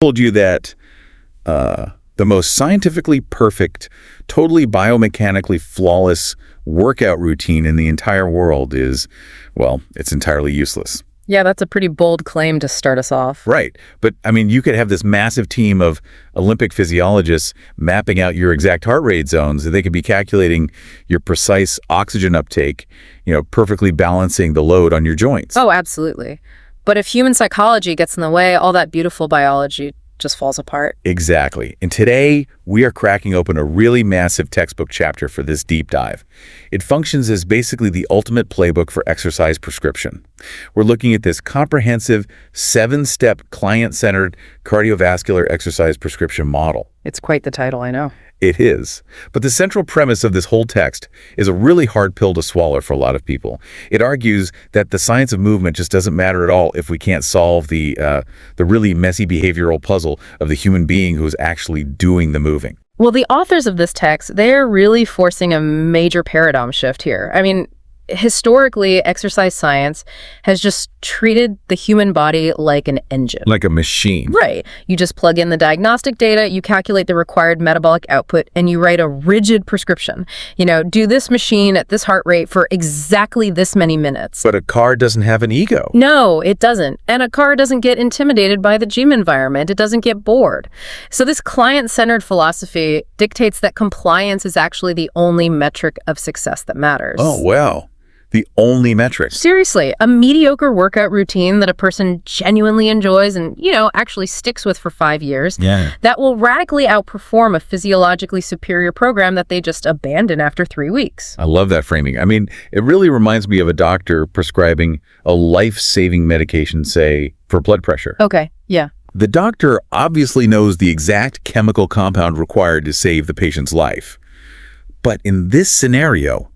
told you that the most scientifically perfect, totally biomechanically flawless workout routine in the entire world is, well, it's entirely useless. Yeah, that's a pretty bold claim to start us off. Right. But, I mean, you could have this massive team of Olympic physiologists mapping out your exact heart rate zones. They could be calculating your precise oxygen uptake, perfectly balancing the load on your joints. Oh, absolutely. But if human psychology gets in the way, all that beautiful biology just falls apart. Exactly. And today, we are cracking open a really massive textbook chapter for this deep dive. It functions as basically the ultimate playbook for exercise prescription. We're looking at this comprehensive 7-step client-centered cardiovascular exercise prescription model. It's quite the title, I know. It is. But the central premise of this whole text is a really hard pill to swallow for a lot of people. It argues that the science of movement just doesn't matter at all if we can't solve the really messy behavioral puzzle of the human being who's actually doing the moving. Well, the authors of this text, they're really forcing a major paradigm shift here. I mean, historically, exercise science has just treated the human body like an engine. Like a machine. Right. You just plug in the diagnostic data, you calculate the required metabolic output, and you write a rigid prescription. Do this machine at this heart rate for exactly this many minutes. But a car doesn't have an ego. No, it doesn't. And a car doesn't get intimidated by the gym environment. It doesn't get bored. So this client-centered philosophy dictates that compliance is actually the only metric of success that matters. Oh, wow. The only metric. Seriously, a mediocre workout routine that a person genuinely enjoys and, actually sticks with for 5 years, that will radically outperform a physiologically superior program that they just abandon after 3 weeks. I love that framing. I mean, it really reminds me of a doctor prescribing a life-saving medication, say, for blood pressure. Okay, yeah. The doctor obviously knows the exact chemical compound required to save the patient's life. But in this scenario,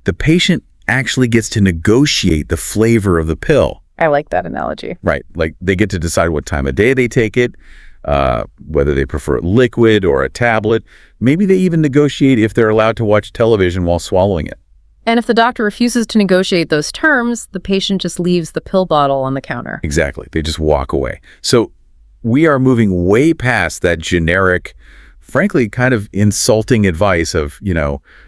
the patient actually gets to negotiate the flavor of the pill. I like that analogy. Right. Like they get to decide what time of day they take it, whether they prefer liquid or a tablet. Maybe they even negotiate if they're allowed to watch television while swallowing it. And if the doctor refuses to negotiate those terms, the patient just leaves the pill bottle on the counter. Exactly. They just walk away. So we are moving way past that generic, frankly, kind of insulting advice of,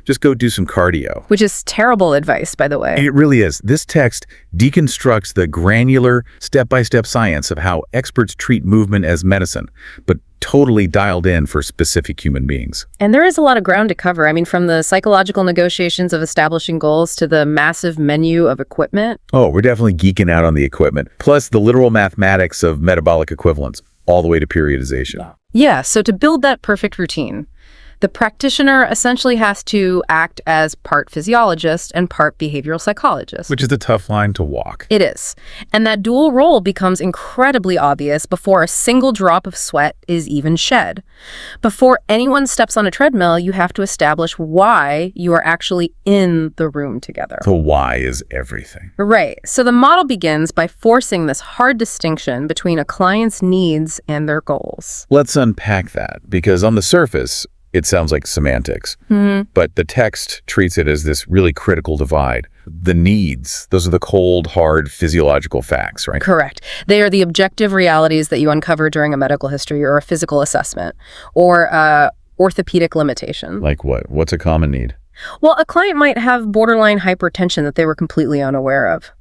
just go do some cardio. Which is terrible advice, by the way. It really is. This text deconstructs the granular, step-by-step science of how experts treat movement as medicine, but totally dialed in for specific human beings. And there is a lot of ground to cover. I mean, from the psychological negotiations of establishing goals to the massive menu of equipment. Oh, we're definitely geeking out on the equipment, plus the literal mathematics of metabolic equivalence, all the way to periodization. Yeah, so to build that perfect routine, the practitioner essentially has to act as part physiologist and part behavioral psychologist. Which is a tough line to walk. It is. And that dual role becomes incredibly obvious before a single drop of sweat is even shed. Before anyone steps on a treadmill, you have to establish why you are actually in the room together. The why is everything. Right. So the model begins by forcing this hard distinction between a client's needs and their goals. Let's unpack that, because on the surface, it sounds like semantics, but the text treats it as this really critical divide. The needs, those are the cold, hard physiological facts, right? Correct. They are the objective realities that you uncover during a medical history or a physical assessment or orthopedic limitation. Like what? What's a common need? Well, a client might have borderline hypertension that they were completely unaware of,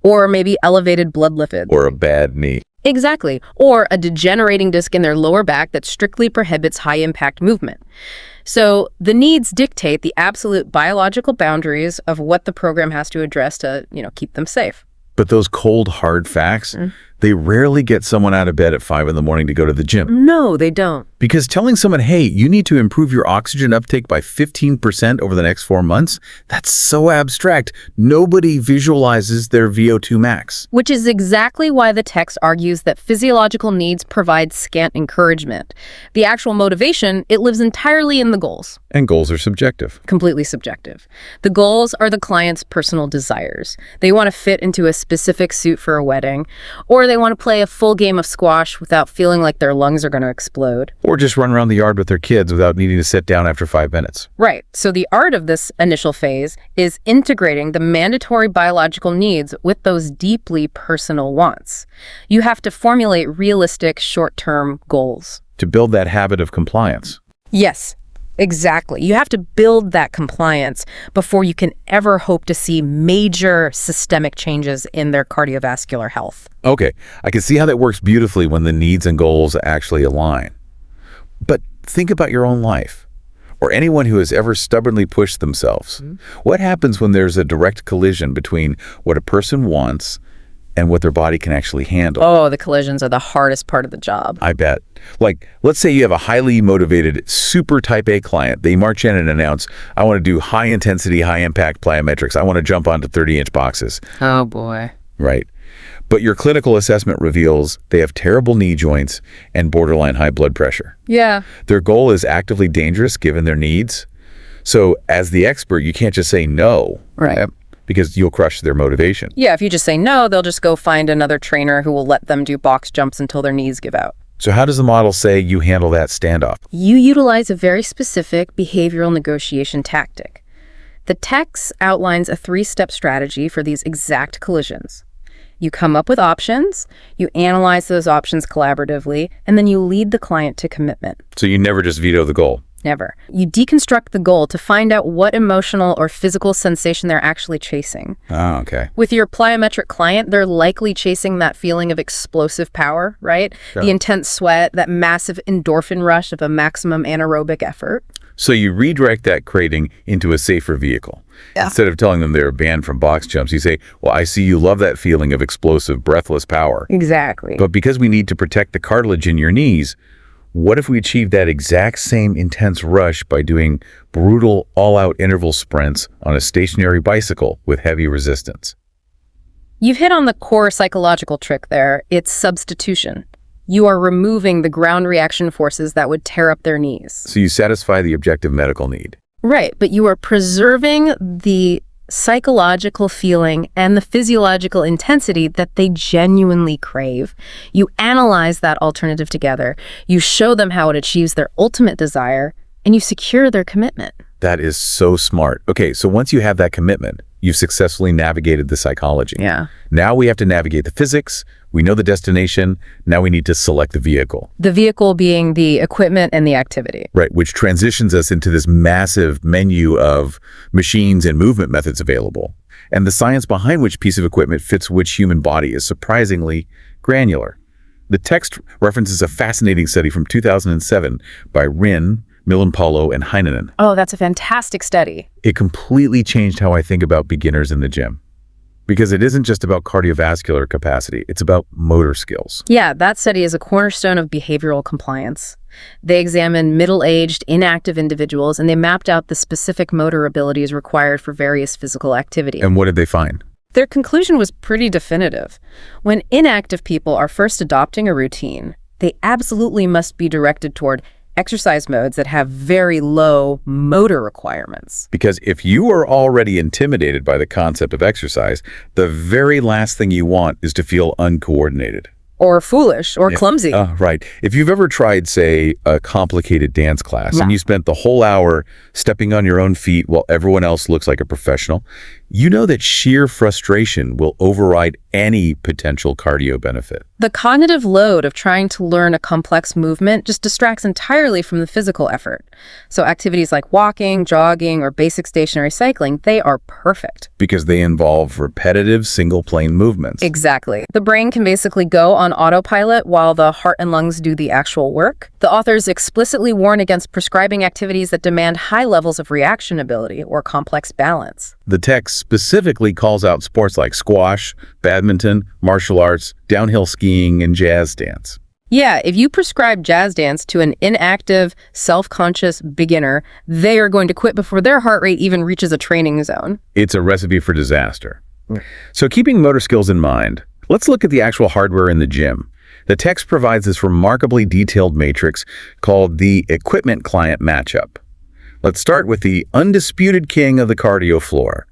or maybe elevated blood lipids. Or a bad knee. Exactly. Or a degenerating disc in their lower back that strictly prohibits high-impact movement. So the needs dictate the absolute biological boundaries of what the program has to address to, keep them safe. But those cold, hard facts, they rarely get someone out of bed at 5 in the morning to go to the gym. No, they don't. Because telling someone, hey, you need to improve your oxygen uptake by 15% over the next 4 months, that's so abstract. Nobody visualizes their VO2 max. Which is exactly why the text argues that physiological needs provide scant encouragement. The actual motivation, it lives entirely in the goals. And goals are subjective. Completely subjective. The goals are the client's personal desires. They want to fit into a specific suit for a wedding, or Or they want to play a full game of squash without feeling like their lungs are going to explode. Or just run around the yard with their kids without needing to sit down after 5 minutes. Right. So the art of this initial phase is integrating the mandatory biological needs with those deeply personal wants. You have to formulate realistic short-term goals. To build that habit of compliance. Yes, exactly. You have to build that compliance before you can ever hope to see major systemic changes in their cardiovascular health. Okay, I can see how that works beautifully when the needs and goals actually align. But think about your own life, or anyone who has ever stubbornly pushed themselves. What happens when there's a direct collision between what a person wants and what their body can actually handle? Oh, the collisions are the hardest part of the job. I bet. Like, let's say you have a highly motivated, super type A client. They march in and announce, I want to do high intensity, high impact plyometrics. I want to jump onto 30-inch boxes. Oh, boy. Right. But your clinical assessment reveals they have terrible knee joints and borderline high blood pressure. Yeah. Their goal is actively dangerous given their needs. So as the expert, you can't just say no. Right. Because you'll crush their motivation. Yeah, if you just say no, they'll just go find another trainer who will let them do box jumps until their knees give out. So how does the model say you handle that standoff? You utilize a very specific behavioral negotiation tactic. The text outlines a 3-step strategy for these exact collisions. You come up with options, you analyze those options collaboratively, and then you lead the client to commitment. So you never just veto the goal. Never. You deconstruct the goal to find out what emotional or physical sensation they're actually chasing. Oh, okay. With your plyometric client, they're likely chasing that feeling of explosive power, right? Sure. The intense sweat, that massive endorphin rush of a maximum anaerobic effort. So you redirect that craving into a safer vehicle. Yeah. Instead of telling them they're banned from box jumps, you say, well, I see you love that feeling of explosive, breathless power. Exactly. But because we need to protect the cartilage in your knees, what if we achieve that exact same intense rush by doing brutal, all-out interval sprints on a stationary bicycle with heavy resistance? You've hit on the core psychological trick there. It's substitution. You are removing the ground reaction forces that would tear up their knees. So you satisfy the objective medical need. Right, but you are preserving the psychological feeling and the physiological intensity that they genuinely crave. You analyze that alternative together, you show them how it achieves their ultimate desire, and you secure their commitment. That is so smart. Okay, so once you have that commitment, you've successfully navigated the psychology. Yeah. Now we have to navigate the physics. We know the destination. Now we need to select the vehicle. The vehicle being the equipment and the activity. Right, which transitions us into this massive menu of machines and movement methods available. And the science behind which piece of equipment fits which human body is surprisingly granular. The text references a fascinating study from 2007 by Rin, Milanpolo, and Heinonen. Oh, that's a fantastic study. It completely changed how I think about beginners in the gym. Because it isn't just about cardiovascular capacity, it's about motor skills. Yeah, that study is a cornerstone of behavioral compliance. They examined middle-aged, inactive individuals, and they mapped out the specific motor abilities required for various physical activity. And what did they find? Their conclusion was pretty definitive. When inactive people are first adopting a routine, they absolutely must be directed toward exercise modes that have very low motor requirements. Because if you are already intimidated by the concept of exercise, the very last thing you want is to feel uncoordinated. Or foolish, or clumsy. Right. If you've ever tried, say, a complicated dance class, and you spent the whole hour stepping on your own feet while everyone else looks like a professional, you know that sheer frustration will override any potential cardio benefit. The cognitive load of trying to learn a complex movement just distracts entirely from the physical effort. So activities like walking, jogging, or basic stationary cycling, they are perfect. Because they involve repetitive single-plane movements. Exactly. The brain can basically go on autopilot while the heart and lungs do the actual work. The authors explicitly warn against prescribing activities that demand high levels of reaction ability or complex balance. The text specifically calls out sports like squash, badminton, martial arts, downhill skiing, and jazz dance. Yeah, if you prescribe jazz dance to an inactive, self-conscious beginner, they are going to quit before their heart rate even reaches a training zone. It's a recipe for disaster. So keeping motor skills in mind, let's look at the actual hardware in the gym. The text provides this remarkably detailed matrix called the equipment client matchup. Let's start with the undisputed king of the cardio floor,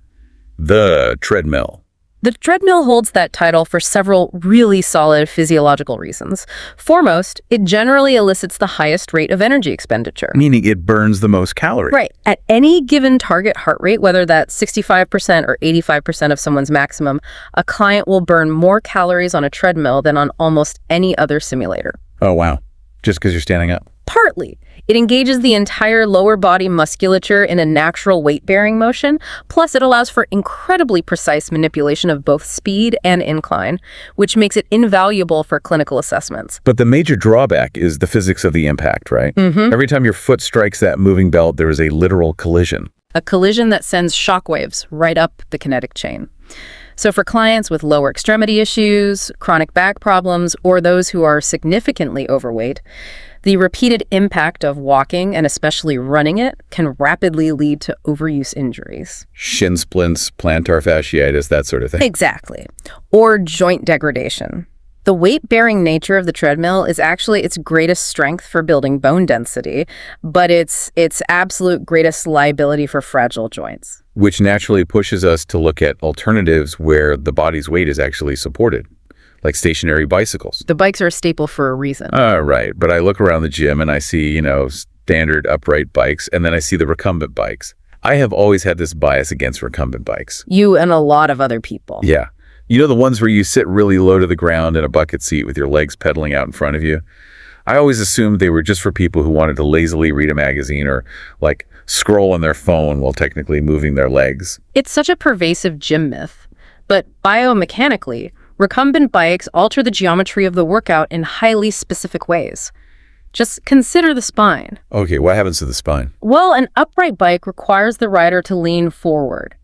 the treadmill. The treadmill holds that title for several really solid physiological reasons. Foremost, it generally elicits the highest rate of energy expenditure. Meaning it burns the most calories. Right. At any given target heart rate, whether that's 65% or 85% of someone's maximum, a client will burn more calories on a treadmill than on almost any other simulator. Oh, wow. Just because you're standing up. Partly. It engages the entire lower body musculature in a natural weight-bearing motion, plus it allows for incredibly precise manipulation of both speed and incline, which makes it invaluable for clinical assessments. But the major drawback is the physics of the impact, right? Mm-hmm. Every time your foot strikes that moving belt, there is a literal collision. A collision that sends shockwaves right up the kinetic chain. So for clients with lower extremity issues, chronic back problems, or those who are significantly overweight, the repeated impact of walking, and especially running it, can rapidly lead to overuse injuries. Shin splints, plantar fasciitis, that sort of thing. Exactly. Or joint degradation. The weight-bearing nature of the treadmill is actually its greatest strength for building bone density, but it's absolute greatest liability for fragile joints. Which naturally pushes us to look at alternatives where the body's weight is actually supported, like stationary bicycles. The bikes are a staple for a reason. Right. But I look around the gym and I see, standard upright bikes, and then I see the recumbent bikes. I have always had this bias against recumbent bikes. You and a lot of other people. Yeah. The ones where you sit really low to the ground in a bucket seat with your legs pedaling out in front of you? I always assumed they were just for people who wanted to lazily read a magazine or, scroll on their phone while technically moving their legs. It's such a pervasive gym myth. But biomechanically, recumbent bikes alter the geometry of the workout in highly specific ways. Just consider the spine. Okay, what happens to the spine? Well, an upright bike requires the rider to lean forward.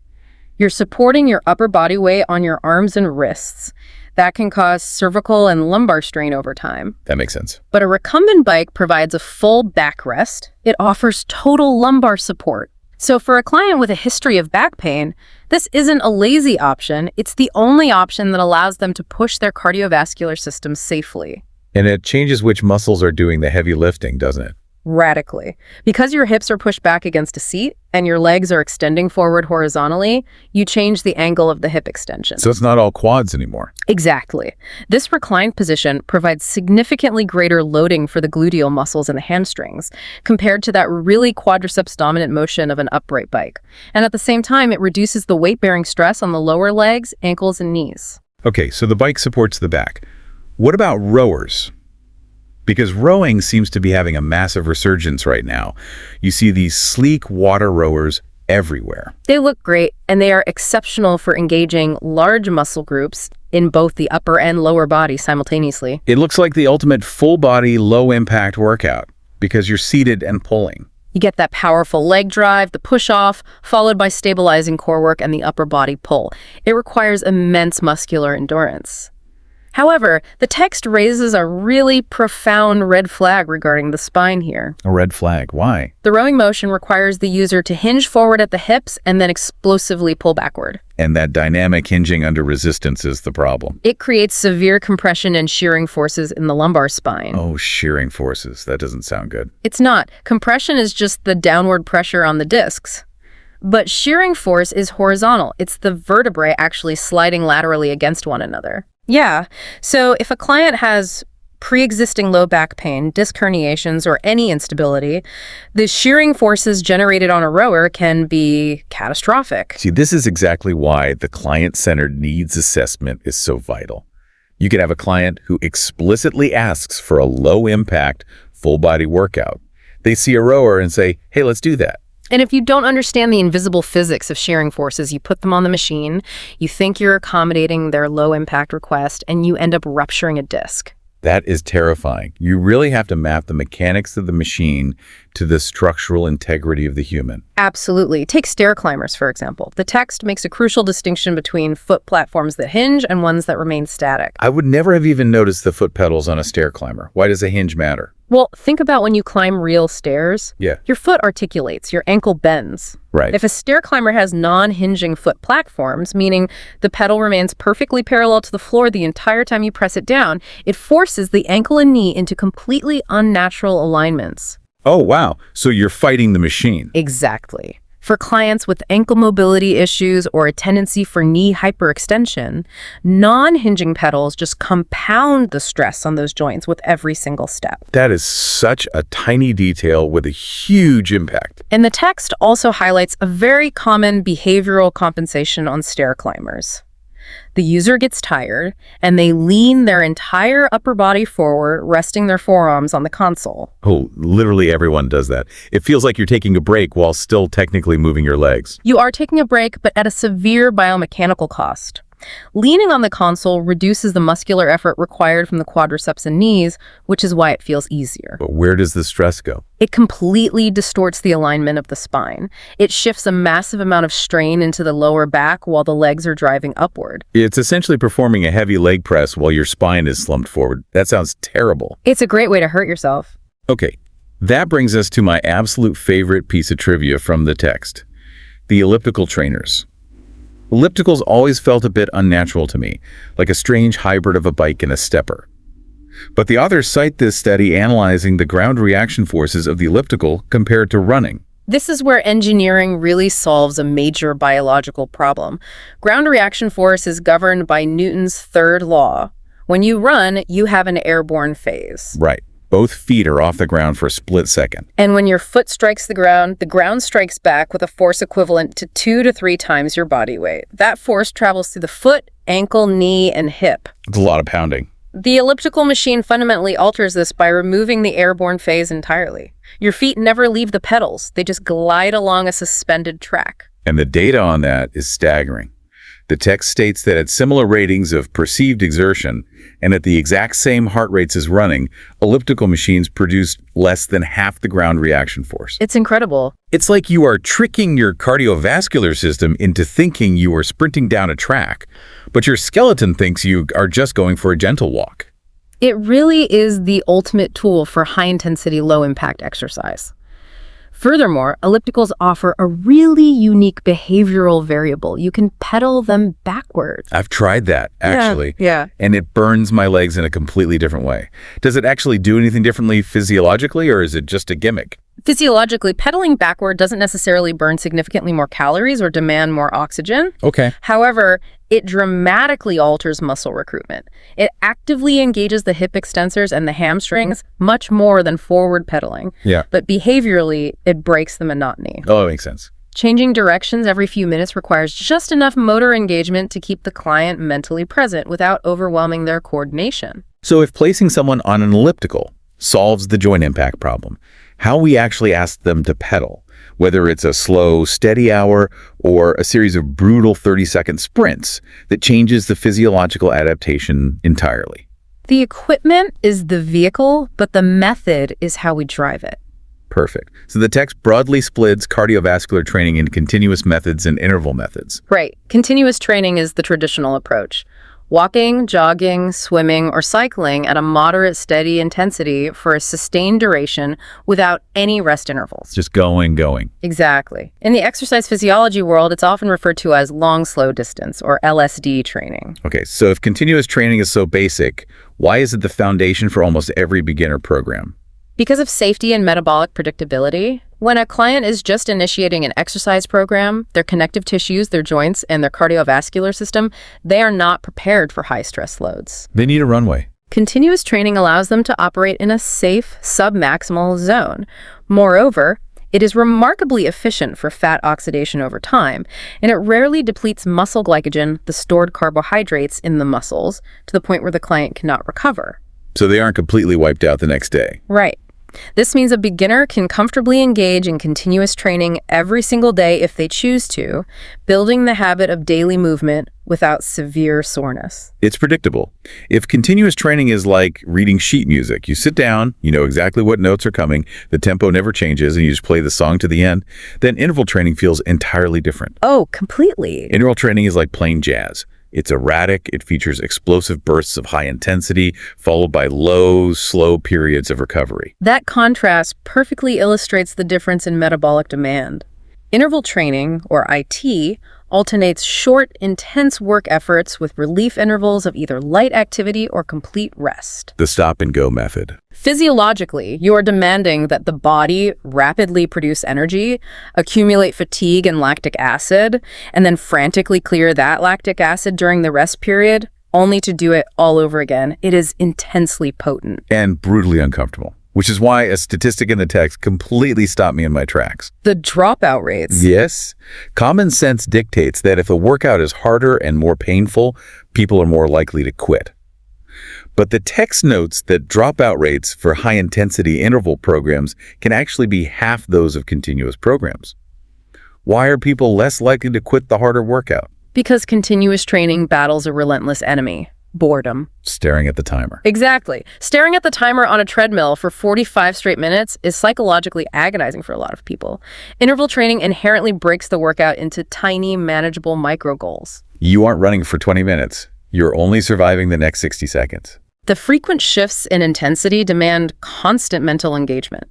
You're supporting your upper body weight on your arms and wrists. That can cause cervical and lumbar strain over time. That makes sense. But a recumbent bike provides a full backrest. It offers total lumbar support. So for a client with a history of back pain, this isn't a lazy option. It's the only option that allows them to push their cardiovascular system safely. And it changes which muscles are doing the heavy lifting, doesn't it? Radically. Because your hips are pushed back against a seat and your legs are extending forward horizontally, you change the angle of the hip extension. So it's not all quads anymore. Exactly. This reclined position provides significantly greater loading for the gluteal muscles and the hamstrings compared to that really quadriceps dominant motion of an upright bike. And at the same time, it reduces the weight-bearing stress on the lower legs, ankles, and knees. Okay, so the bike supports the back. What about rowers? Because rowing seems to be having a massive resurgence right now. You see these sleek water rowers everywhere. They look great, and they are exceptional for engaging large muscle groups in both the upper and lower body simultaneously. It looks like the ultimate full-body, low-impact workout because you're seated and pulling. You get that powerful leg drive, the push-off, followed by stabilizing core work and the upper body pull. It requires immense muscular endurance. However, the text raises a really profound red flag regarding the spine here. A red flag. Why? The rowing motion requires the user to hinge forward at the hips and then explosively pull backward. And that dynamic hinging under resistance is the problem. It creates severe compression and shearing forces in the lumbar spine. Oh, shearing forces. That doesn't sound good. It's not. Compression is just the downward pressure on the discs. But shearing force is horizontal. It's the vertebrae actually sliding laterally against one another. Yeah, so if a client has pre-existing low back pain, disc herniations, or any instability, the shearing forces generated on a rower can be catastrophic. See, this is exactly why the client-centered needs assessment is so vital. You could have a client who explicitly asks for a low-impact, full-body workout. They see a rower and say, hey, let's do that. And if you don't understand the invisible physics of shearing forces, you put them on the machine, you think you're accommodating their low-impact request, and you end up rupturing a disc. That is terrifying. You really have to map the mechanics of the machine to the structural integrity of the human. Absolutely. Take stair climbers, for example. The text makes a crucial distinction between foot platforms that hinge and ones that remain static. I would never have even noticed the foot pedals on a stair climber. Why does a hinge matter? Well, think about when you climb real stairs. Yeah. Your foot articulates, your ankle bends. Right. If a stair climber has non-hinging foot platforms, meaning the pedal remains perfectly parallel to the floor the entire time you press it down, it forces the ankle and knee into completely unnatural alignments. Oh, wow. So you're fighting the machine. Exactly. For clients with ankle mobility issues or a tendency for knee hyperextension, non-hinging pedals just compound the stress on those joints with every single step. That is such a tiny detail with a huge impact. And the text also highlights a very common behavioral compensation on stair climbers. The user gets tired, and they lean their entire upper body forward, resting their forearms on the console. Oh, literally everyone does that. It feels like you're taking a break while still technically moving your legs. You are taking a break, but at a severe biomechanical cost. Leaning on the console reduces the muscular effort required from the quadriceps and knees, which is why it feels easier. But where does the stress go? It completely distorts the alignment of the spine. It shifts a massive amount of strain into the lower back while the legs are driving upward. It's essentially performing a heavy leg press while your spine is slumped forward. That sounds terrible. It's a great way to hurt yourself. Okay, that brings us to my absolute favorite piece of trivia from the text. The elliptical trainers. Ellipticals always felt a bit unnatural to me, like a strange hybrid of a bike and a stepper. But the authors cite this study analyzing the ground reaction forces of the elliptical compared to running. This is where engineering really solves a major biological problem. Ground reaction force is governed by Newton's third law. When you run, you have an airborne phase. Right. Both feet are off the ground for a split second. And when your foot strikes the ground strikes back with a force equivalent to 2 to 3 times your body weight. That force travels through the foot, ankle, knee, and hip. It's a lot of pounding. The elliptical machine fundamentally alters this by removing the airborne phase entirely. Your feet never leave the pedals. They just glide along a suspended track. And the data on that is staggering. The text states that at similar ratings of perceived exertion and at the exact same heart rates as running, elliptical machines produce less than half the ground reaction force. It's incredible. It's like you are tricking your cardiovascular system into thinking you are sprinting down a track, but your skeleton thinks you are just going for a gentle walk. It really is the ultimate tool for high-intensity, low-impact exercise. Furthermore, ellipticals offer a really unique behavioral variable. You can pedal them backwards. I've tried that, actually. Yeah. And it burns my legs in a completely different way. Does it actually do anything differently physiologically, or is it just a gimmick? Physiologically, pedaling backward doesn't necessarily burn significantly more calories or demand more oxygen. Okay. However, it dramatically alters muscle recruitment. It actively engages the hip extensors and the hamstrings much more than forward pedaling. Yeah. But behaviorally, it breaks the monotony. Oh, that makes sense. Changing directions every few minutes requires just enough motor engagement to keep the client mentally present without overwhelming their coordination. So if placing someone on an elliptical solves the joint impact problem, how we actually ask them to pedal, whether it's a slow, steady hour or a series of brutal 30-second sprints that changes the physiological adaptation entirely. The equipment is the vehicle, but the method is how we drive it. Perfect. So the text broadly splits cardiovascular training into continuous methods and interval methods. Right. Continuous training is the traditional approach. Walking, jogging, swimming, or cycling at a moderate, steady intensity for a sustained duration without any rest intervals. Just going. Exactly. In the exercise physiology world, it's often referred to as long, slow distance, or LSD training. Okay, so if continuous training is so basic, why is it the foundation for almost every beginner program? Because of safety and metabolic predictability, when a client is just initiating an exercise program, their connective tissues, their joints, and their cardiovascular system, they are not prepared for high-stress loads. They need a runway. Continuous training allows them to operate in a safe, sub-maximal zone. Moreover, it is remarkably efficient for fat oxidation over time, and it rarely depletes muscle glycogen, the stored carbohydrates in the muscles, to the point where the client cannot recover. So they aren't completely wiped out the next day. Right. This means a beginner can comfortably engage in continuous training every single day if they choose to, building the habit of daily movement without severe soreness. It's predictable. If continuous training is like reading sheet music, you sit down, you know exactly what notes are coming, the tempo never changes, and you just play the song to the end, then interval training feels entirely different. Oh, completely. Interval training is like playing jazz. It's erratic, it features explosive bursts of high intensity, followed by low, slow periods of recovery. That contrast perfectly illustrates the difference in metabolic demand. Interval training, or IT, alternates short, intense work efforts with relief intervals of either light activity or complete rest. The stop-and-go method. Physiologically, you are demanding that the body rapidly produce energy, accumulate fatigue and lactic acid, and then frantically clear that lactic acid during the rest period, only to do it all over again. It is intensely potent. And brutally uncomfortable, which is why a statistic in the text completely stopped me in my tracks. The dropout rates. Yes. Common sense dictates that if a workout is harder and more painful, people are more likely to quit. But the text notes that dropout rates for high-intensity interval programs can actually be half those of continuous programs. Why are people less likely to quit the harder workout? Because continuous training battles a relentless enemy: boredom. Staring at the timer. Exactly. Staring at the timer on a treadmill for 45 straight minutes is psychologically agonizing for a lot of people. Interval training inherently breaks the workout into tiny, manageable micro goals. You aren't running for 20 minutes. You're only surviving the next 60 seconds. The frequent shifts in intensity demand constant mental engagement.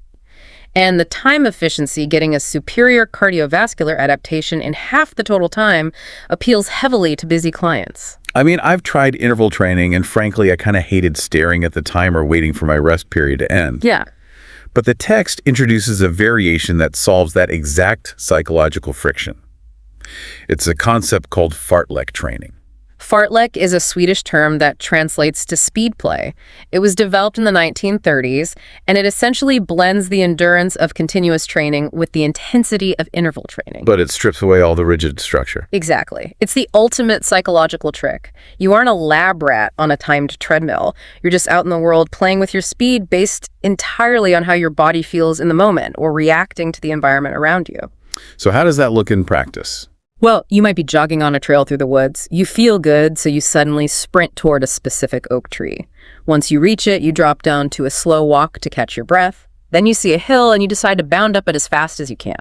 And the time efficiency, getting a superior cardiovascular adaptation in half the total time, appeals heavily to busy clients. I mean, I've tried interval training, and frankly, I kind of hated staring at the timer waiting for my rest period to end. Yeah. But the text introduces a variation that solves that exact psychological friction. It's a concept called fartlek training. Fartlek is a Swedish term that translates to speed play. It was developed in the 1930s, and it essentially blends the endurance of continuous training with the intensity of interval training. But it strips away all the rigid structure. Exactly. It's the ultimate psychological trick. You aren't a lab rat on a timed treadmill. You're just out in the world playing with your speed based entirely on how your body feels in the moment or reacting to the environment around you. So how does that look in practice? Well, you might be jogging on a trail through the woods. You feel good, so you suddenly sprint toward a specific oak tree. Once you reach it, you drop down to a slow walk to catch your breath. Then you see a hill and you decide to bound up it as fast as you can.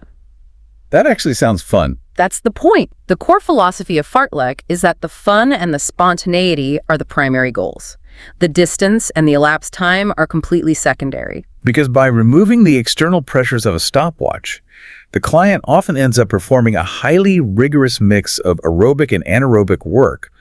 That actually sounds fun. That's the point. The core philosophy of fartlek is that the fun and the spontaneity are the primary goals. The distance and the elapsed time are completely secondary. Because by removing the external pressures of a stopwatch, the client often ends up performing a highly rigorous mix of aerobic and anaerobic work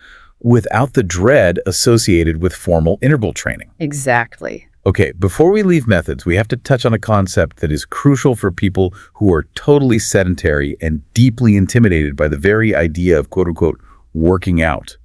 without the dread associated with formal interval training. Exactly. Okay, before we leave methods, we have to touch on a concept that is crucial for people who are totally sedentary and deeply intimidated by the very idea of quote-unquote working out.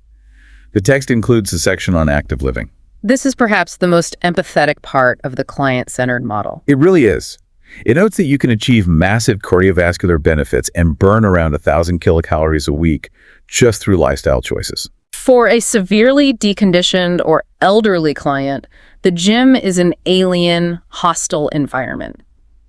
The text includes a section on active living. This is perhaps the most empathetic part of the client-centered model. It really is. It notes that you can achieve massive cardiovascular benefits and burn around 1,000 kilocalories a week just through lifestyle choices. For a severely deconditioned or elderly client, the gym is an alien, hostile environment.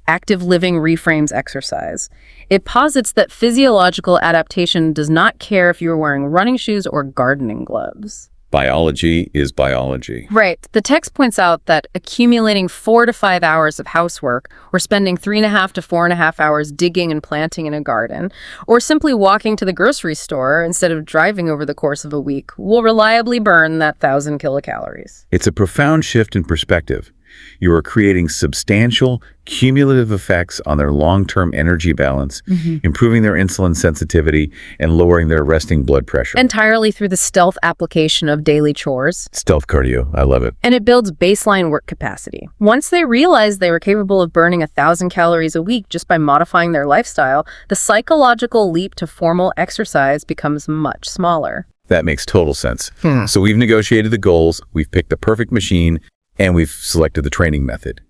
Active living reframes exercise. It posits that physiological adaptation does not care if you're wearing running shoes or gardening gloves. Biology is biology. Right. The text points out that accumulating 4 to 5 hours of housework, or spending 3.5 to 4.5 hours digging and planting in a garden, or simply walking to the grocery store instead of driving over the course of a week will reliably burn that 1,000 kilocalories. It's a profound shift in perspective. You are creating substantial, cumulative effects on their long-term energy balance, improving their insulin sensitivity, and lowering their resting blood pressure. Entirely through the stealth application of daily chores. Stealth cardio, I love it. And it builds baseline work capacity. Once they realized they were capable of burning 1,000 calories a week just by modifying their lifestyle, the psychological leap to formal exercise becomes much smaller. That makes total sense. So we've negotiated the goals, we've picked the perfect machine, and we've selected the training method.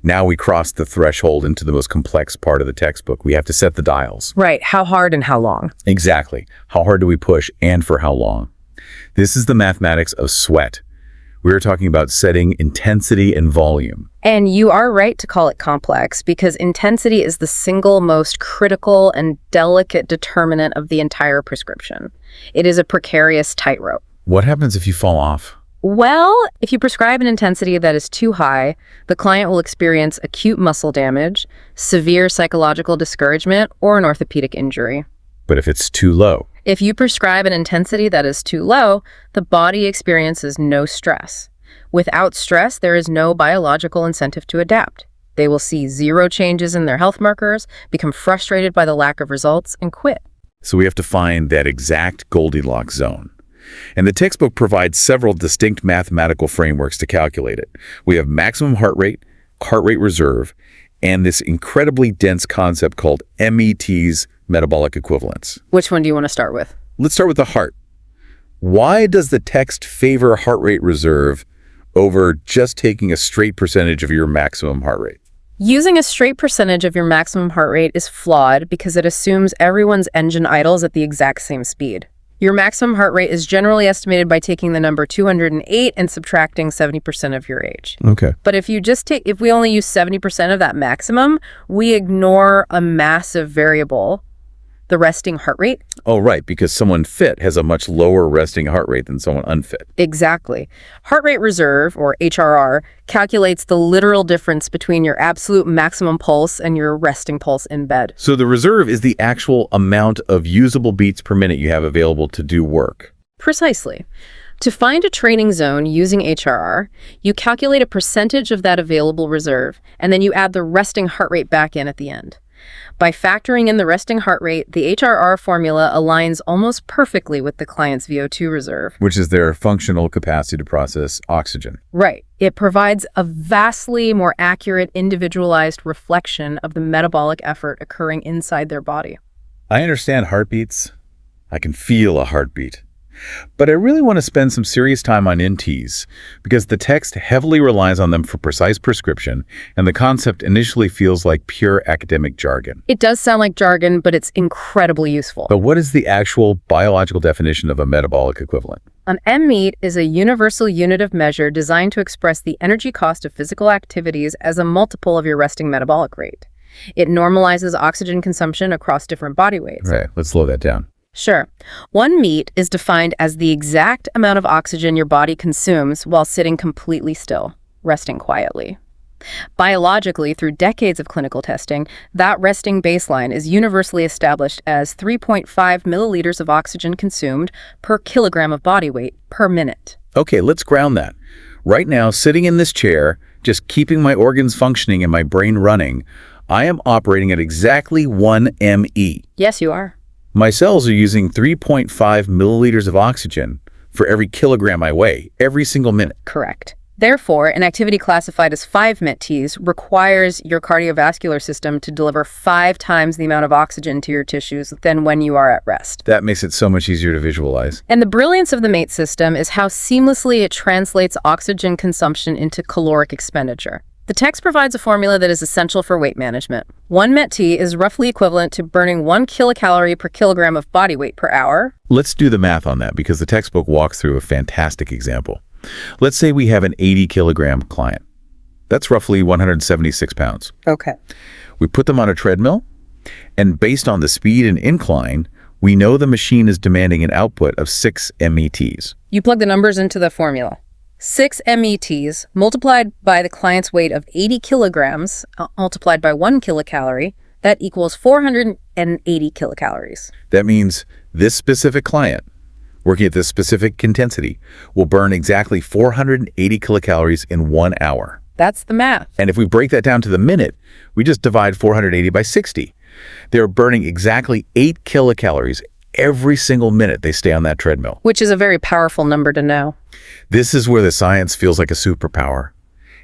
Now we cross the threshold into the most complex part of the textbook. We have to set the dials. Right. How hard and how long? Exactly. How hard do we push and for how long? This is the mathematics of sweat. We're talking about setting intensity and volume. And you are right to call it complex because intensity is the single most critical and delicate determinant of the entire prescription. It is a precarious tightrope. What happens if you fall off? Well, if you prescribe an intensity that is too high, the client will experience acute muscle damage, severe psychological discouragement, or an orthopedic injury. But if it's too low? If you prescribe an intensity that is too low, the body experiences no stress. Without stress, there is no biological incentive to adapt. They will see zero changes in their health markers, become frustrated by the lack of results, and quit. So we have to find that exact Goldilocks zone. And the textbook provides several distinct mathematical frameworks to calculate it. We have maximum heart rate reserve, and this incredibly dense concept called MET's metabolic equivalence. Which one do you want to start with? Let's start with the heart. Why does the text favor heart rate reserve over just taking a straight percentage of your maximum heart rate? Using a straight percentage of your maximum heart rate is flawed because it assumes everyone's engine idles at the exact same speed. Your maximum heart rate is generally estimated by taking the number 208 and subtracting 70% of your age. Okay. But if we only use 70% of that maximum, we ignore a massive variable, the resting heart rate. Oh, right, because someone fit has a much lower resting heart rate than someone unfit. Exactly. Heart rate reserve, or HRR, calculates the literal difference between your absolute maximum pulse and your resting pulse in bed. So the reserve is the actual amount of usable beats per minute you have available to do work. Precisely. To find a training zone using HRR, you calculate a percentage of that available reserve, and then you add the resting heart rate back in at the end. By factoring in the resting heart rate, the HRR formula aligns almost perfectly with the client's VO2 reserve. Which is their functional capacity to process oxygen. Right. It provides a vastly more accurate, individualized reflection of the metabolic effort occurring inside their body. I understand heartbeats. I can feel a heartbeat. But I really want to spend some serious time on NTs because the text heavily relies on them for precise prescription, and the concept initially feels like pure academic jargon. It does sound like jargon, but it's incredibly useful. But what is the actual biological definition of a metabolic equivalent? An MET is a universal unit of measure designed to express the energy cost of physical activities as a multiple of your resting metabolic rate. It normalizes oxygen consumption across different body weights. Right, let's slow that down. Sure. One MET is defined as the exact amount of oxygen your body consumes while sitting completely still, resting quietly. Biologically, through decades of clinical testing, that resting baseline is universally established as 3.5 milliliters of oxygen consumed per kilogram of body weight per minute. Okay, let's ground that. Right now, sitting in this chair, just keeping my organs functioning and my brain running, I am operating at exactly 1 ME. Yes, you are. My cells are using 3.5 milliliters of oxygen for every kilogram I weigh, every single minute. Correct. Therefore, an activity classified as 5 MET-Ts requires your cardiovascular system to deliver 5 times the amount of oxygen to your tissues than when you are at rest. That makes it so much easier to visualize. And the brilliance of the MET system is how seamlessly it translates oxygen consumption into caloric expenditure. The text provides a formula that is essential for weight management. 1 MET-T is roughly equivalent to burning 1 kilocalorie per kilogram of body weight per hour. Let's do the math on that because the textbook walks through a fantastic example. Let's say we have an 80-kilogram client. That's roughly 176 pounds. Okay. We put them on a treadmill, and based on the speed and incline, we know the machine is demanding an output of 6 METs. You plug the numbers into the formula. 6 METs multiplied by the client's weight of 80 kilograms multiplied by 1 kilocalorie, that equals 480 kilocalories. That means this specific client, working at this specific intensity, will burn exactly 480 kilocalories in 1 hour. That's the math. And if we break that down to the minute, we just divide 480 by 60. They're burning exactly 8 kilocalories every single minute they stay on that treadmill. Which is a very powerful number to know. This is where the science feels like a superpower.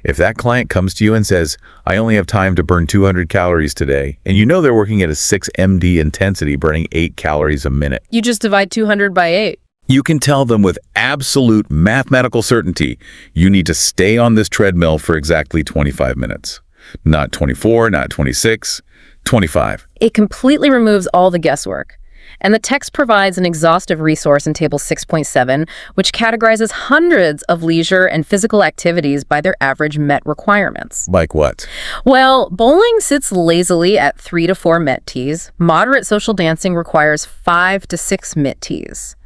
If that client comes to you and says, I only have time to burn 200 calories today, and you know they're working at a 6 MD intensity, burning 8 calories a minute. You just divide 200 by 8. You can tell them with absolute mathematical certainty, you need to stay on this treadmill for exactly 25 minutes. Not 24, not 26, 25. It completely removes all the guesswork. And the text provides an exhaustive resource in Table 6.7, which categorizes hundreds of leisure and physical activities by their average MET requirements. Like what? Well, bowling sits lazily at 3 to 4 MET-Ts. Moderate social dancing requires 5 to 6 MET-Ts.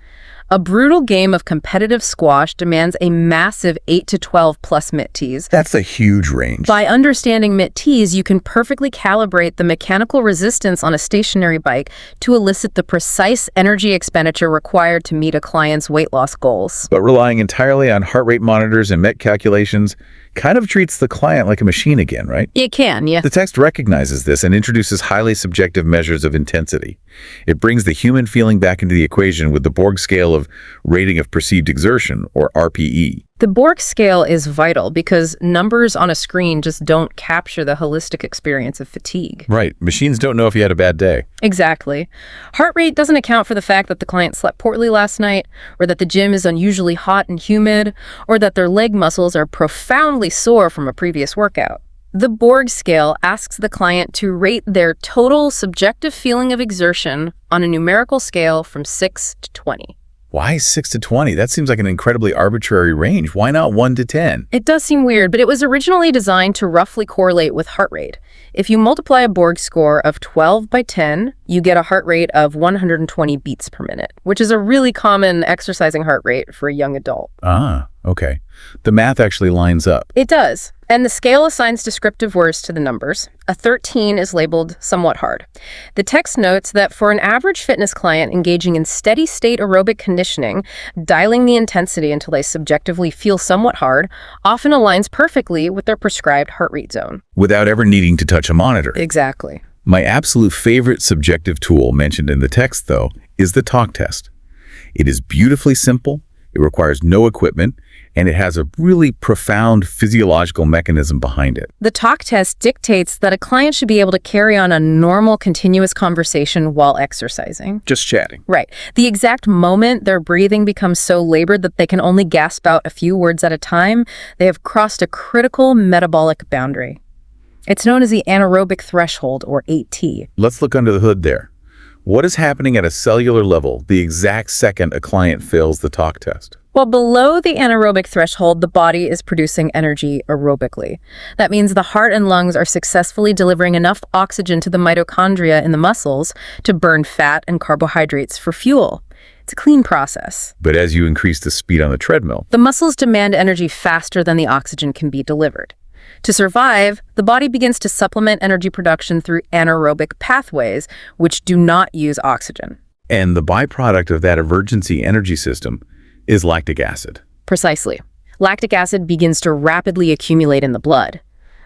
A brutal game of competitive squash demands a massive 8 to 12 plus MIT-Ts. That's a huge range. By understanding MIT-Ts, you can perfectly calibrate the mechanical resistance on a stationary bike to elicit the precise energy expenditure required to meet a client's weight loss goals. But relying entirely on heart rate monitors and MET calculations kind of treats the client like a machine again, right? It can, yeah. The text recognizes this and introduces highly subjective measures of intensity. It brings the human feeling back into the equation with the Borg scale of rating of perceived exertion, or RPE. The Borg scale is vital because numbers on a screen just don't capture the holistic experience of fatigue. Right. Machines don't know if you had a bad day. Exactly. Heart rate doesn't account for the fact that the client slept poorly last night, or that the gym is unusually hot and humid, or that their leg muscles are profoundly sore from a previous workout. The Borg scale asks the client to rate their total subjective feeling of exertion on a numerical scale from 6 to 20. Why 6 to 20? That seems like an incredibly arbitrary range. Why not 1 to 10? It does seem weird, but it was originally designed to roughly correlate with heart rate. If you multiply a Borg score of 12 by 10, you get a heart rate of 120 beats per minute, which is a really common exercising heart rate for a young adult. Ah, okay. The math actually lines up. It does. And the scale assigns descriptive words to the numbers. A 13 is labeled somewhat hard. The text notes that for an average fitness client engaging in steady-state aerobic conditioning, dialing the intensity until they subjectively feel somewhat hard often aligns perfectly with their prescribed heart rate zone. Without ever needing to touch a monitor. Exactly. My absolute favorite subjective tool mentioned in the text, though, is the talk test. It is beautifully simple, it requires no equipment, and it has a really profound physiological mechanism behind it. The talk test dictates that a client should be able to carry on a normal, continuous conversation while exercising. Just chatting. Right. The exact moment their breathing becomes so labored that they can only gasp out a few words at a time, they have crossed a critical metabolic boundary. It's known as the anaerobic threshold, or 8T. Let's look under the hood there. What is happening at a cellular level the exact second a client fails the talk test? Well, below the anaerobic threshold, the body is producing energy aerobically. That means the heart and lungs are successfully delivering enough oxygen to the mitochondria in the muscles to burn fat and carbohydrates for fuel. It's a clean process. But as you increase the speed on the treadmill, The muscles demand energy faster than the oxygen can be delivered. To survive, the body begins to supplement energy production through anaerobic pathways, which do not use oxygen. and the byproduct of that emergency energy system is lactic acid. Precisely. Lactic acid begins to rapidly accumulate in the blood.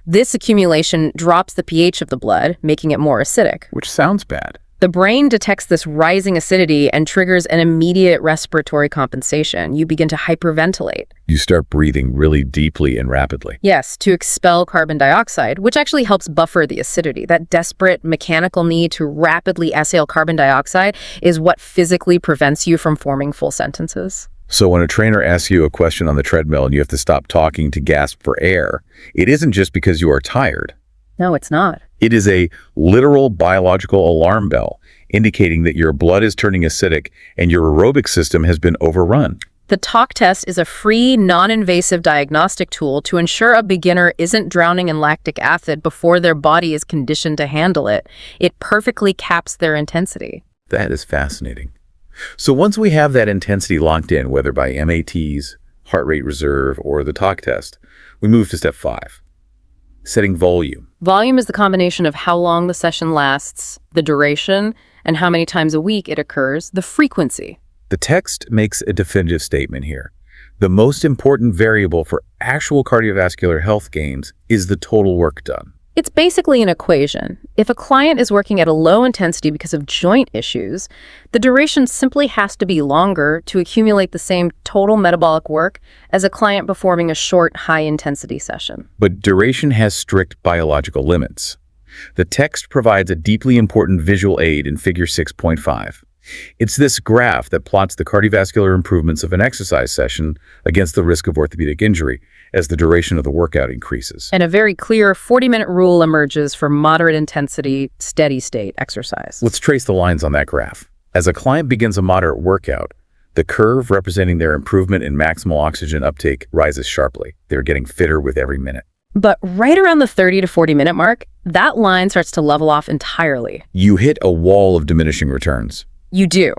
This accumulation drops the pH of the blood, making it more acidic. Which sounds bad. The brain detects this rising acidity and triggers an immediate respiratory compensation. You begin to hyperventilate. You start breathing really deeply and rapidly. Yes, to expel carbon dioxide, which actually helps buffer the acidity. That desperate mechanical need to rapidly exhale carbon dioxide is what physically prevents you from forming full sentences. So when a trainer asks you a question on the treadmill and you have to stop talking to gasp for air, it isn't just because you are tired. No, it's not. It is a literal biological alarm bell indicating that your blood is turning acidic and your aerobic system has been overrun. The talk test is a free, non-invasive diagnostic tool to ensure a beginner isn't drowning in lactic acid before their body is conditioned to handle it. It perfectly caps their intensity. That is fascinating. So once we have that intensity locked in, whether by MATs, heart rate reserve, or the talk test, we move to step 5, setting volume. Volume is the combination of how long the session lasts, the duration, and how many times a week it occurs, the frequency. The text makes a definitive statement here. The most important variable for actual cardiovascular health gains is the total work done. It's basically an equation. If a client is working at a low intensity because of joint issues, the duration simply has to be longer to accumulate the same total metabolic work as a client performing a short, high-intensity session. But duration has strict biological limits. The text provides a deeply important visual aid in Figure 6.5. It's this graph that plots the cardiovascular improvements of an exercise session against the risk of orthopedic injury as the duration of the workout increases. And a very clear 40-minute rule emerges for moderate intensity, steady-state exercise. Let's trace the lines on that graph. As a client begins a moderate workout, the curve representing their improvement in maximal oxygen uptake rises sharply. They're getting fitter with every minute. But right around the 30 to 40-minute mark, that line starts to level off entirely. You hit a wall of diminishing returns. You do.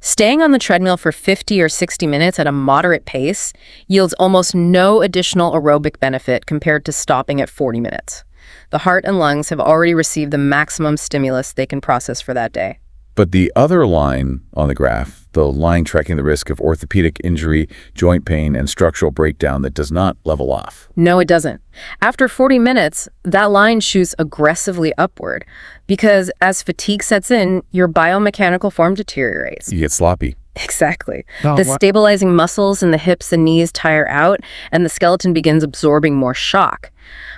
Staying on the treadmill for 50 or 60 minutes at a moderate pace yields almost no additional aerobic benefit compared to stopping at 40 minutes. The heart and lungs have already received the maximum stimulus they can process for that day. But the other line on the graph, the line tracking the risk of orthopedic injury, joint pain, and structural breakdown that does not level off. No, it doesn't. After 40 minutes, that line shoots aggressively upward because as fatigue sets in, your biomechanical form deteriorates. You get sloppy. Exactly. Oh, The what? stabilizing muscles in the hips and knees tire out, and the skeleton begins absorbing more shock.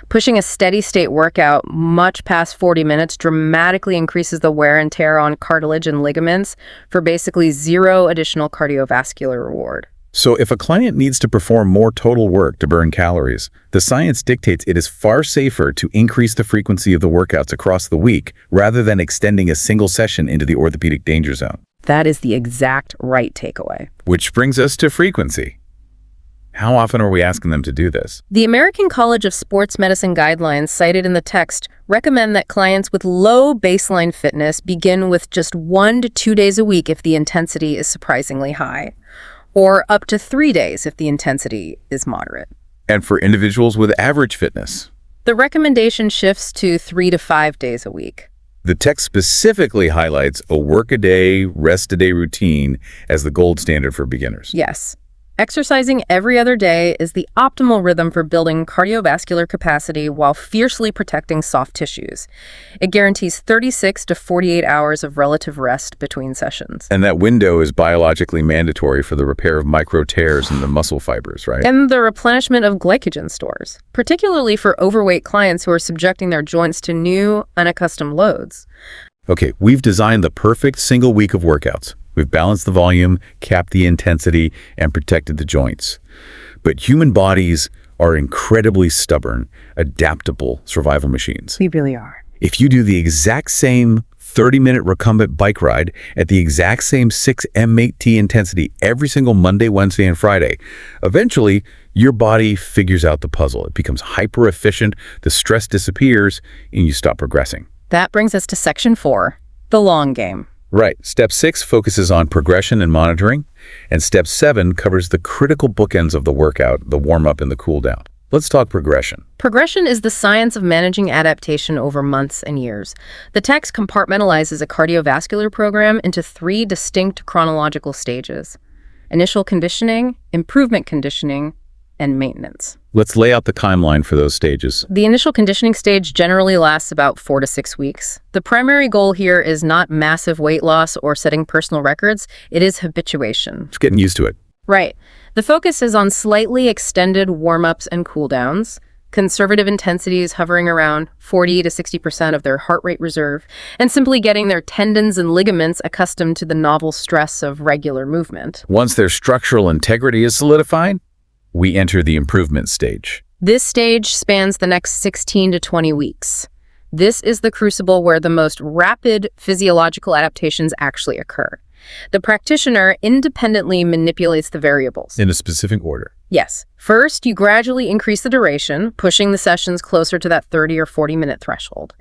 Pushing a steady state workout much past 40 minutes dramatically increases the wear and tear on cartilage and ligaments for basically zero additional cardiovascular reward. So if a client needs to perform more total work to burn calories, the science dictates it is far safer to increase the frequency of the workouts across the week rather than extending a single session into the orthopedic danger zone. That is the exact right takeaway. Which brings us to frequency. How often are we asking them to do this? The American College of Sports Medicine guidelines cited in the text recommend that clients with low baseline fitness begin with just 1 to 2 days a week if the intensity is surprisingly high, or up to 3 days if the intensity is moderate. And for individuals with average fitness, The recommendation shifts to 3 to 5 days a week. the text specifically highlights a work-a-day, rest-a-day routine as the gold standard for beginners. Yes. Exercising every other day is the optimal rhythm for building cardiovascular capacity while fiercely protecting soft tissues. It guarantees 36 to 48 hours of relative rest between sessions. And that window is biologically mandatory for the repair of micro tears in the muscle fibers, right? And the replenishment of glycogen stores, particularly for overweight clients who are subjecting their joints to new, unaccustomed loads. Okay, we've designed the perfect single week of workouts. We've balanced the volume, capped the intensity, and protected the joints. But human bodies are incredibly stubborn, adaptable survival machines. We really are. If you do the exact same 30-minute recumbent bike ride at the exact same 6 MAT intensity every single Monday, Wednesday, and Friday, eventually your body figures out the puzzle. It becomes hyper-efficient, the stress disappears, and you stop progressing. That brings us to section 4, the long game. Right. Step 6 focuses on progression and monitoring, and Step 7 covers the critical bookends of the workout, the warm-up and the cool-down. Let's talk progression. Progression is the science of managing adaptation over months and years. The text compartmentalizes a cardiovascular program into 3 distinct chronological stages: initial conditioning, improvement conditioning, and maintenance. Let's lay out the timeline for those stages. The initial conditioning stage generally lasts about 4 to 6 weeks. The primary goal here is not massive weight loss or setting personal records. It is habituation. Just getting used to it. Right. The focus is on slightly extended warm-ups and cool-downs, conservative intensities hovering around 40 to 60% of their heart rate reserve, and simply getting their tendons and ligaments accustomed to the novel stress of regular movement. Once their structural integrity is solidified, we enter the improvement stage. This stage spans the next 16 to 20 weeks. This is the crucible where the most rapid physiological adaptations actually occur. The practitioner independently manipulates the variables. In a specific order. Yes. First, you gradually increase the duration, pushing the sessions closer to that 30 or 40-minute threshold.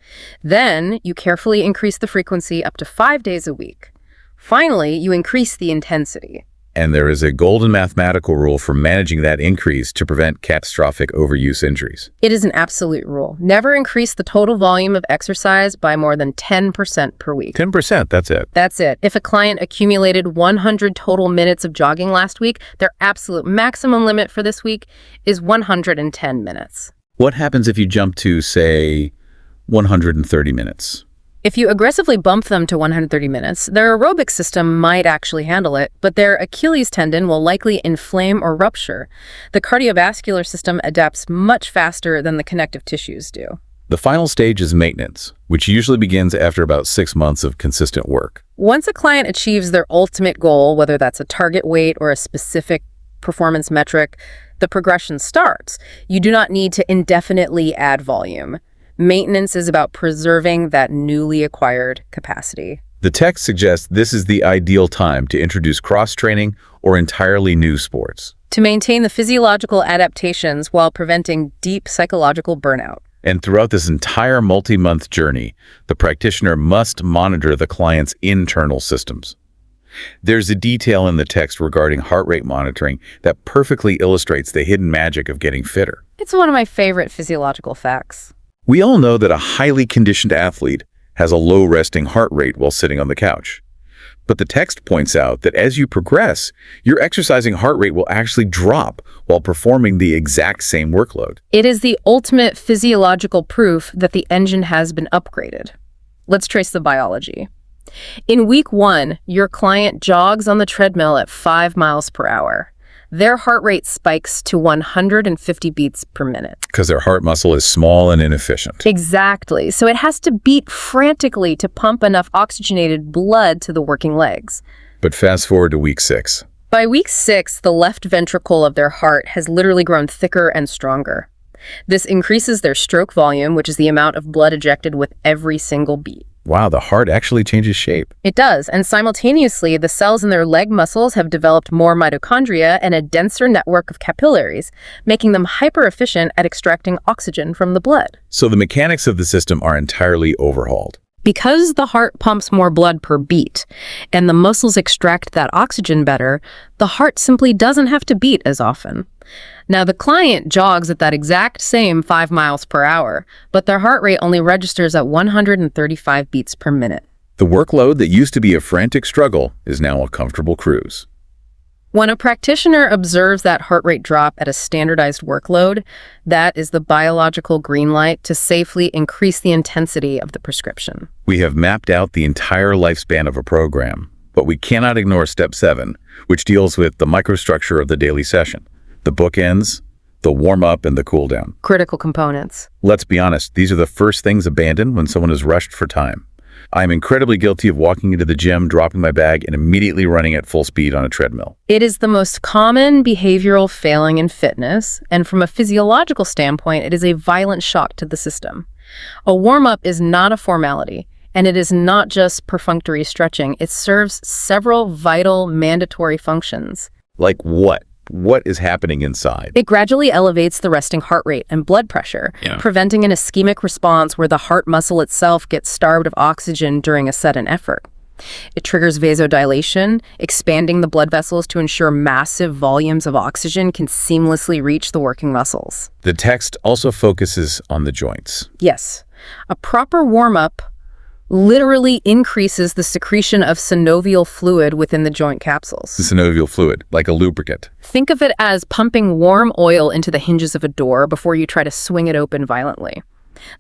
Then, you carefully increase the frequency up to 5 days a week. Finally, you increase the intensity. And there is a golden mathematical rule for managing that increase to prevent catastrophic overuse injuries. It is an absolute rule. Never increase the total volume of exercise by more than 10% per week. 10%, that's it. That's it. If a client accumulated 100 total minutes of jogging last week, their absolute maximum limit for this week is 110 minutes. What happens if you jump to, say, 130 minutes? If you aggressively bump them to 130 minutes, their aerobic system might actually handle it, but their Achilles tendon will likely inflame or rupture. The cardiovascular system adapts much faster than the connective tissues do. The final stage is maintenance, which usually begins after about 6 months of consistent work. Once a client achieves their ultimate goal, whether that's a target weight or a specific performance metric, the progression starts. You do not need to indefinitely add volume. Maintenance is about preserving that newly acquired capacity. The text suggests this is the ideal time to introduce cross-training or entirely new sports. To maintain the physiological adaptations while preventing deep psychological burnout. And throughout this entire multi-month journey, the practitioner must monitor the client's internal systems. There's a detail in the text regarding heart rate monitoring that perfectly illustrates the hidden magic of getting fitter. It's one of my favorite physiological facts. We all know that a highly conditioned athlete has a low resting heart rate while sitting on the couch. But the text points out that as you progress, your exercising heart rate will actually drop while performing the exact same workload. It is the ultimate physiological proof that the engine has been upgraded. Let's trace the biology. In week 1, your client jogs on the treadmill at 5 miles per hour. Their heart rate spikes to 150 beats per minute. Because their heart muscle is small and inefficient. Exactly. So it has to beat frantically to pump enough oxygenated blood to the working legs. But fast forward to week 6. By week 6, the left ventricle of their heart has literally grown thicker and stronger. This increases their stroke volume, which is the amount of blood ejected with every single beat. Wow, the heart actually changes shape. It does, and simultaneously, the cells in their leg muscles have developed more mitochondria and a denser network of capillaries, making them hyper-efficient at extracting oxygen from the blood. So the mechanics of the system are entirely overhauled. Because the heart pumps more blood per beat, and the muscles extract that oxygen better, the heart simply doesn't have to beat as often. Now, the client jogs at that exact same 5 miles per hour, but their heart rate only registers at 135 beats per minute. The workload that used to be a frantic struggle is now a comfortable cruise. When a practitioner observes that heart rate drop at a standardized workload, that is the biological green light to safely increase the intensity of the prescription. We have mapped out the entire lifespan of a program, but we cannot ignore step 7, which deals with the microstructure of the daily session. The bookends, the warm-up, and the cool-down. Critical components. Let's be honest, these are the first things abandoned when someone is rushed for time. I am incredibly guilty of walking into the gym, dropping my bag, and immediately running at full speed on a treadmill. It is the most common behavioral failing in fitness, and from a physiological standpoint, it is a violent shock to the system. A warm-up is not a formality, and it is not just perfunctory stretching. It serves several vital, mandatory functions. Like what? What is happening inside? It gradually elevates the resting heart rate and blood pressure, preventing an ischemic response where the heart muscle itself gets starved of oxygen during a sudden effort. It triggers vasodilation, expanding the blood vessels to ensure massive volumes of oxygen can seamlessly reach the working muscles. The text also focuses on the joints. Yes, a proper warm-up literally increases the secretion of synovial fluid within the joint capsules. The synovial fluid, like a lubricant. Think of it as pumping warm oil into the hinges of a door before you try to swing it open violently.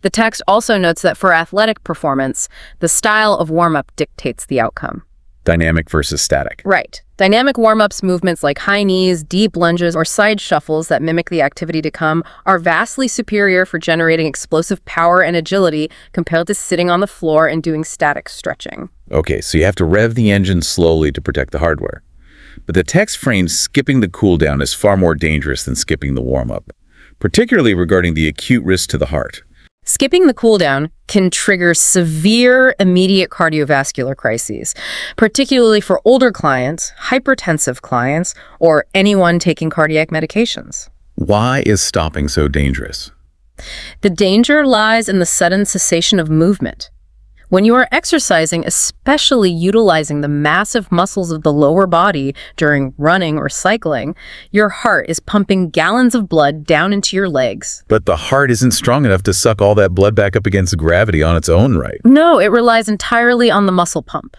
The text also notes that for athletic performance, the style of warm-up dictates the outcome. Dynamic versus static. Right. Dynamic warm-ups movements like high knees, deep lunges, or side shuffles that mimic the activity to come are vastly superior for generating explosive power and agility compared to sitting on the floor and doing static stretching. Okay, so you have to rev the engine slowly to protect the hardware. But the text frames skipping the cool-down as far more dangerous than skipping the warm-up, particularly regarding the acute risk to the heart. Skipping the cool-down can trigger severe immediate cardiovascular crises, particularly for older clients, hypertensive clients, or anyone taking cardiac medications. Why is stopping so dangerous? The danger lies in the sudden cessation of movement. When you are exercising, especially utilizing the massive muscles of the lower body during running or cycling, your heart is pumping gallons of blood down into your legs. But the heart isn't strong enough to suck all that blood back up against gravity on its own right. No, it relies entirely on the muscle pump.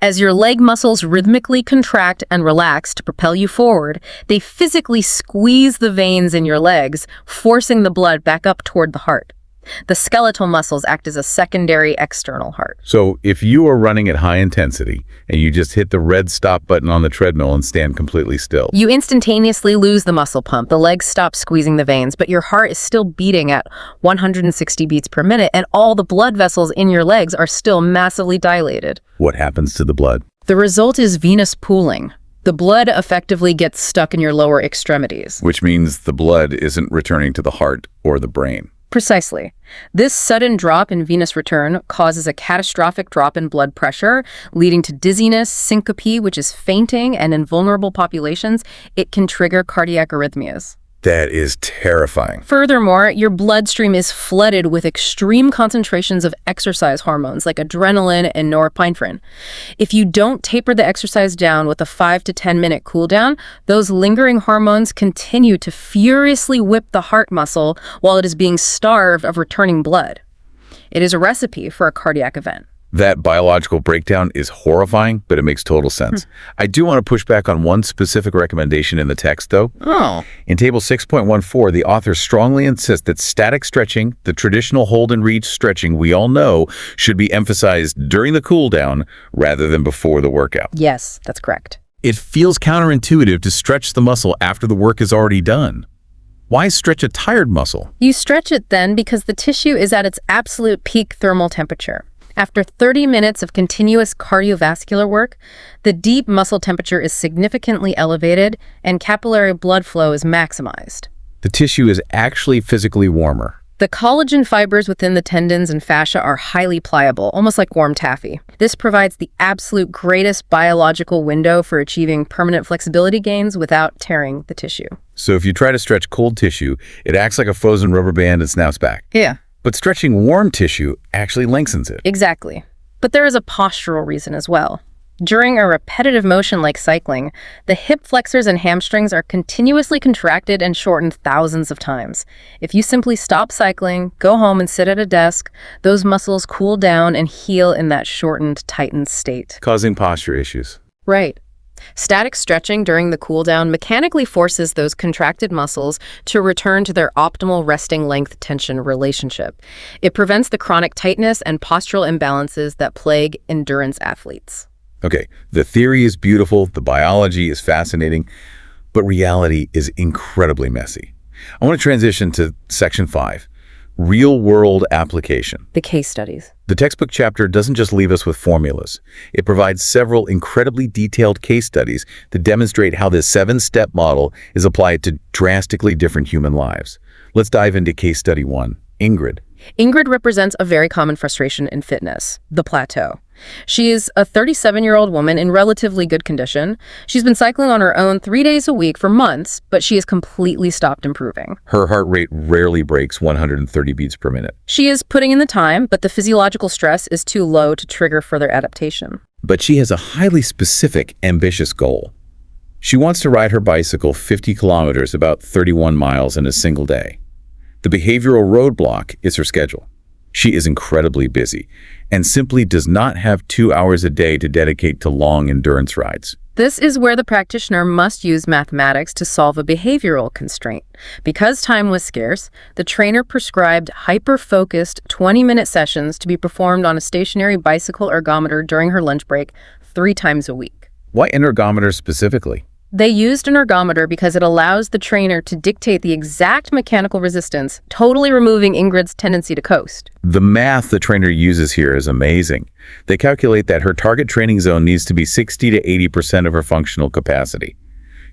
As your leg muscles rhythmically contract and relax to propel you forward, they physically squeeze the veins in your legs, forcing the blood back up toward the heart. The skeletal muscles act as a secondary external heart. So if you are running at high intensity and you just hit the red stop button on the treadmill and stand completely still, you instantaneously lose the muscle pump. The legs stop squeezing the veins, but your heart is still beating at 160 beats per minute, and all the blood vessels in your legs are still massively dilated. what happens to the blood? The result is venous pooling. The blood effectively gets stuck in your lower extremities. Which means the blood isn't returning to the heart or the brain. Precisely. This sudden drop in venous return causes a catastrophic drop in blood pressure, leading to dizziness, syncope, which is fainting, and in vulnerable populations, it can trigger cardiac arrhythmias. That is terrifying. Furthermore, your bloodstream is flooded with extreme concentrations of exercise hormones like adrenaline and norepinephrine. If you don't taper the exercise down with a 5 to 10 minute cool down, those lingering hormones continue to furiously whip the heart muscle while it is being starved of returning blood. It is a recipe for a cardiac event. That biological breakdown is horrifying, but it makes total sense. I do want to push back on one specific recommendation in the text, though. Oh. In Table 6.14, the author strongly insists that static stretching, the traditional hold and reach stretching we all know, should be emphasized during the cool down rather than before the workout. Yes, that's correct. It feels counterintuitive to stretch the muscle after the work is already done. Why stretch a tired muscle? You stretch it then because the tissue is at its absolute peak thermal temperature. After 30 minutes of continuous cardiovascular work, the deep muscle temperature is significantly elevated and capillary blood flow is maximized. The tissue is actually physically warmer. The collagen fibers within the tendons and fascia are highly pliable, almost like warm taffy. This provides the absolute greatest biological window for achieving permanent flexibility gains without tearing the tissue. So if you try to stretch cold tissue, it acts like a frozen rubber band and snaps back. Yeah. But stretching warm tissue actually lengthens it. Exactly. But there is a postural reason as well. During a repetitive motion like cycling, the hip flexors and hamstrings are continuously contracted and shortened thousands of times. If you simply stop cycling, go home and sit at a desk, those muscles cool down and heal in that shortened, tightened state. Causing posture issues. Right. Static stretching during the cool down mechanically forces those contracted muscles to return to their optimal resting length tension relationship. It prevents the chronic tightness and postural imbalances that plague endurance athletes. Okay, the theory is beautiful, the biology is fascinating, but reality is incredibly messy. I want to transition to Section 5, Real-World Application. The case studies. The textbook chapter doesn't just leave us with formulas. It provides several incredibly detailed case studies that demonstrate how this 7-step model is applied to drastically different human lives. Let's dive into case study 1, Ingrid. Ingrid represents a very common frustration in fitness, the plateau. She is a 37-year-old woman in relatively good condition. She's been cycling on her own 3 days a week for months, but she has completely stopped improving. Her heart rate rarely breaks 130 beats per minute. She is putting in the time, but the physiological stress is too low to trigger further adaptation. But she has a highly specific, ambitious goal. She wants to ride her bicycle 50 kilometers, about 31 miles in a single day. The behavioral roadblock is her schedule. She is incredibly busy and simply does not have 2 hours a day to dedicate to long endurance rides. This is where the practitioner must use mathematics to solve a behavioral constraint. Because time was scarce, the trainer prescribed hyper-focused 20-minute sessions to be performed on a stationary bicycle ergometer during her lunch break 3 times a week. Why an ergometer specifically? They used an ergometer because it allows the trainer to dictate the exact mechanical resistance, totally removing Ingrid's tendency to coast. The math the trainer uses here is amazing. They calculate that her target training zone needs to be 60 to 80% of her functional capacity.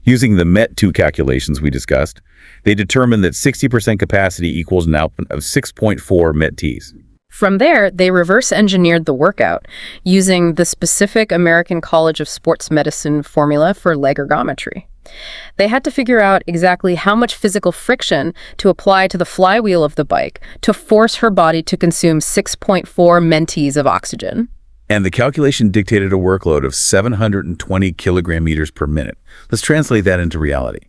Using the MET2 calculations we discussed, they determined that 60% capacity equals an output of 6.4 MET-Ts. From there, they reverse-engineered the workout using the specific American College of Sports Medicine formula for leg ergometry. They had to figure out exactly how much physical friction to apply to the flywheel of the bike to force her body to consume 6.4 MET-Ts of oxygen. And the calculation dictated a workload of 720 kilogram meters per minute. Let's translate that into reality.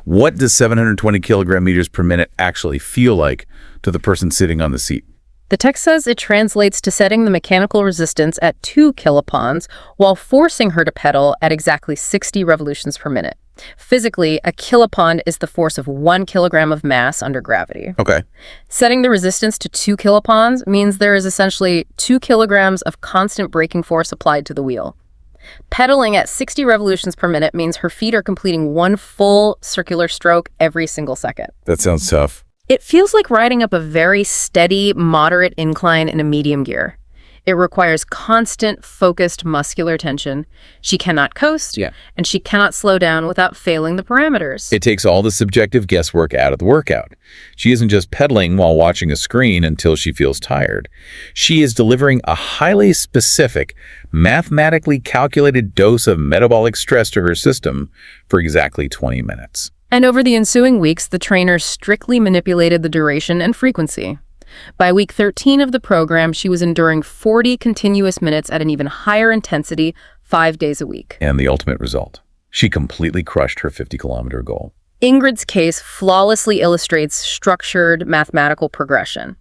What does 720 kilogram meters per minute actually feel like to the person sitting on the seat? The text says it translates to setting the mechanical resistance at 2 kilopons while forcing her to pedal at exactly 60 revolutions per minute. Physically, a kilopon is the force of 1 kilogram of mass under gravity. Okay. Setting the resistance to 2 kilopons means there is essentially 2 kilograms of constant braking force applied to the wheel. Pedaling at 60 revolutions per minute means her feet are completing 1 full circular stroke every single second. That sounds tough. It feels like riding up a very steady, moderate incline in a medium gear. It requires constant, focused muscular tension. She cannot coast, and she cannot slow down without failing the parameters. It takes all the subjective guesswork out of the workout. She isn't just pedaling while watching a screen until she feels tired. She is delivering a highly specific, mathematically calculated dose of metabolic stress to her system for exactly 20 minutes. And over the ensuing weeks, the trainer strictly manipulated the duration and frequency. By week 13 of the program, she was enduring 40 continuous minutes at an even higher intensity, 5 days a week. And the ultimate result? She completely crushed her 50-kilometer goal. Ingrid's case flawlessly illustrates structured mathematical progression.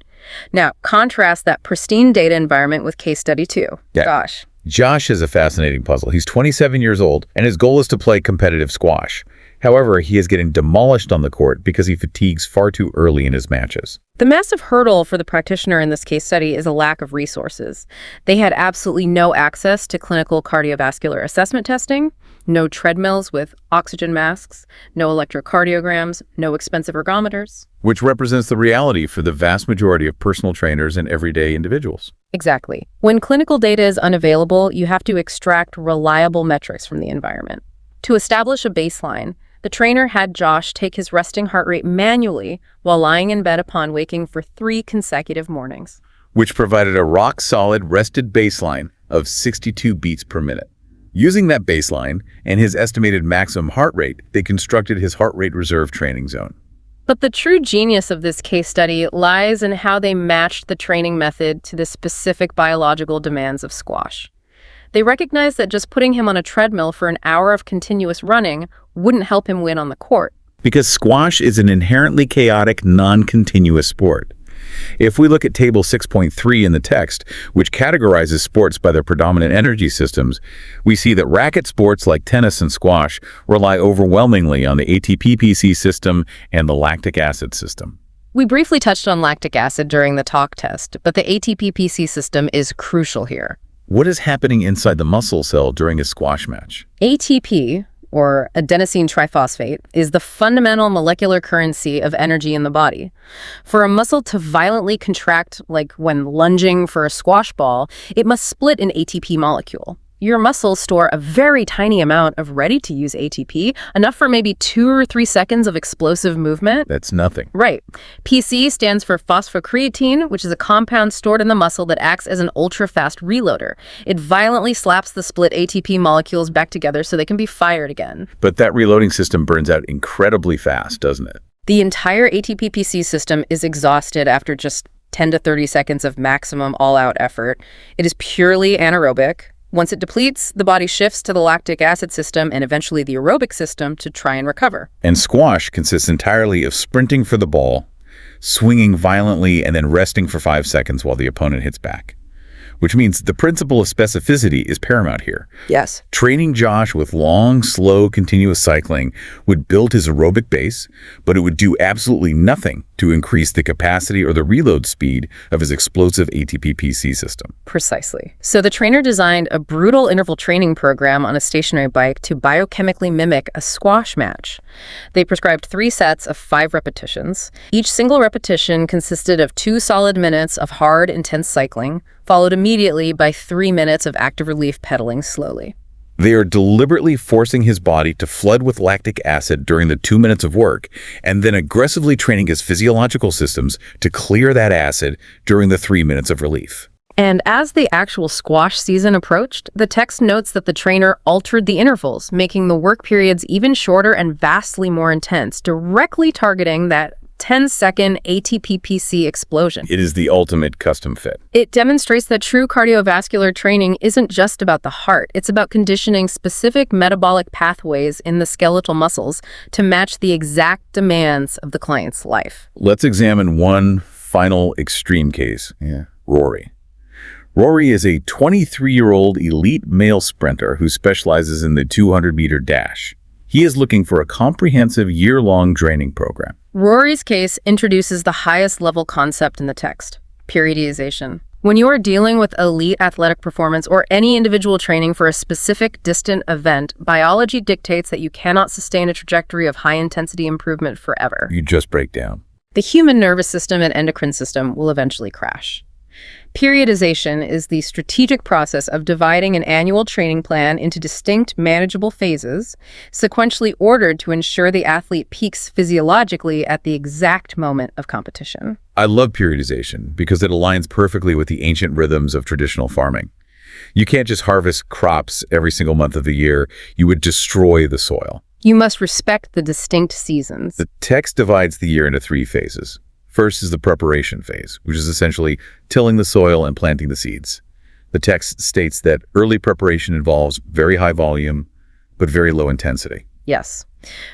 Now, contrast that pristine data environment with case study 2. Yeah. Josh is a fascinating puzzle. He's 27 years old, and his goal is to play competitive squash. However, he is getting demolished on the court because he fatigues far too early in his matches. The massive hurdle for the practitioner in this case study is a lack of resources. They had absolutely no access to clinical cardiovascular assessment testing, no treadmills with oxygen masks, no electrocardiograms, no expensive ergometers. Which represents the reality for the vast majority of personal trainers and everyday individuals. Exactly. When clinical data is unavailable, you have to extract reliable metrics from the environment. To establish a baseline, the trainer had Josh take his resting heart rate manually while lying in bed upon waking for 3 consecutive mornings. Which provided a rock-solid rested baseline of 62 beats per minute. Using that baseline and his estimated maximum heart rate, they constructed his heart rate reserve training zone. But the true genius of this case study lies in how they matched the training method to the specific biological demands of squash. They recognized that just putting him on a treadmill for an hour of continuous running wouldn't help him win on the court. Because squash is an inherently chaotic, non-continuous sport. If we look at Table 6.3 in the text, which categorizes sports by their predominant energy systems, we see that racket sports like tennis and squash rely overwhelmingly on the ATP-PC system and the lactic acid system. We briefly touched on lactic acid during the talk test, but the ATP-PC system is crucial here. What is happening inside the muscle cell during a squash match? ATP, or adenosine triphosphate, is the fundamental molecular currency of energy in the body. For a muscle to violently contract, like when lunging for a squash ball, it must split an ATP molecule. Your muscles store a very tiny amount of ready-to-use ATP, enough for maybe 2 or 3 seconds of explosive movement. That's nothing. Right. PC stands for phosphocreatine, which is a compound stored in the muscle that acts as an ultra-fast reloader. It violently slaps the split ATP molecules back together so they can be fired again. But that reloading system burns out incredibly fast, doesn't it? The entire ATP-PC system is exhausted after just 10 to 30 seconds of maximum all-out effort. It is purely anaerobic. Once it depletes, the body shifts to the lactic acid system and eventually the aerobic system to try and recover. And squash consists entirely of sprinting for the ball, swinging violently, and then resting for 5 seconds while the opponent hits back. Which means the principle of specificity is paramount here. Yes. Training Josh with long, slow, continuous cycling would build his aerobic base, but it would do absolutely nothing to increase the capacity or the reload speed of his explosive ATP-PC system. Precisely. So the trainer designed a brutal interval training program on a stationary bike to biochemically mimic a squash match. They prescribed 3 sets of 5 repetitions. Each single repetition consisted of 2 solid minutes of hard, intense cycling, followed immediately by 3 minutes of active relief pedaling slowly. They are deliberately forcing his body to flood with lactic acid during the 2 minutes of work, and then aggressively training his physiological systems to clear that acid during the 3 minutes of relief. And as the actual squash season approached, the text notes that the trainer altered the intervals, making the work periods even shorter and vastly more intense, directly targeting that 10-second ATP-PC explosion. It is the ultimate custom fit. It demonstrates that true cardiovascular training isn't just about the heart. It's about conditioning specific metabolic pathways in the skeletal muscles to match the exact demands of the client's life. Let's examine one final extreme case. Rory. Rory is a 23-year-old elite male sprinter who specializes in the 200-meter dash. He is looking for a comprehensive year-long training program. Rory's case introduces the highest level concept in the text, periodization. When you are dealing with elite athletic performance or any individual training for a specific distant event, biology dictates that you cannot sustain a trajectory of high-intensity improvement forever. You just break down. The human nervous system and endocrine system will eventually crash. Periodization is the strategic process of dividing an annual training plan into distinct, manageable phases, sequentially ordered to ensure the athlete peaks physiologically at the exact moment of competition. I love periodization because it aligns perfectly with the ancient rhythms of traditional farming. You can't just harvest crops every single month of the year. You would destroy the soil. You must respect the distinct seasons. The text divides the year into 3 phases. First is the preparation phase, which is essentially tilling the soil and planting the seeds. The text states that early preparation involves very high volume, but very low intensity. Yes.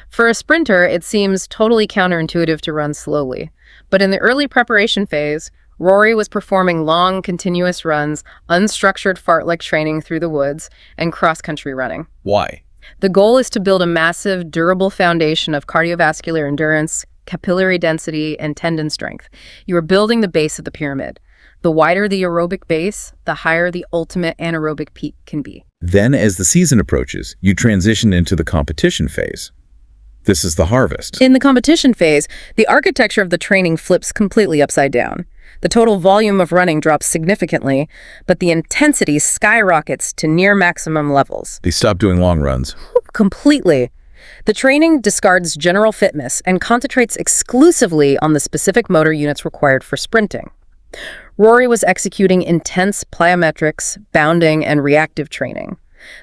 For a sprinter, it seems totally counterintuitive to run slowly. But in the early preparation phase, Rory was performing long, continuous runs, unstructured fart-like training through the woods, and cross-country running. Why? The goal is to build a massive, durable foundation of cardiovascular endurance, capillary density, and tendon strength. You are building the base of the pyramid. The wider the aerobic base, the higher the ultimate anaerobic peak can be. Then, as the season approaches, you transition into the competition phase. This is the harvest. In the competition phase, the architecture of the training flips completely upside down. The total volume of running drops significantly, but the intensity skyrockets to near maximum levels. They stop doing long runs. Completely. The training discards general fitness and concentrates exclusively on the specific motor units required for sprinting. Rory was executing intense plyometrics, bounding, and reactive training.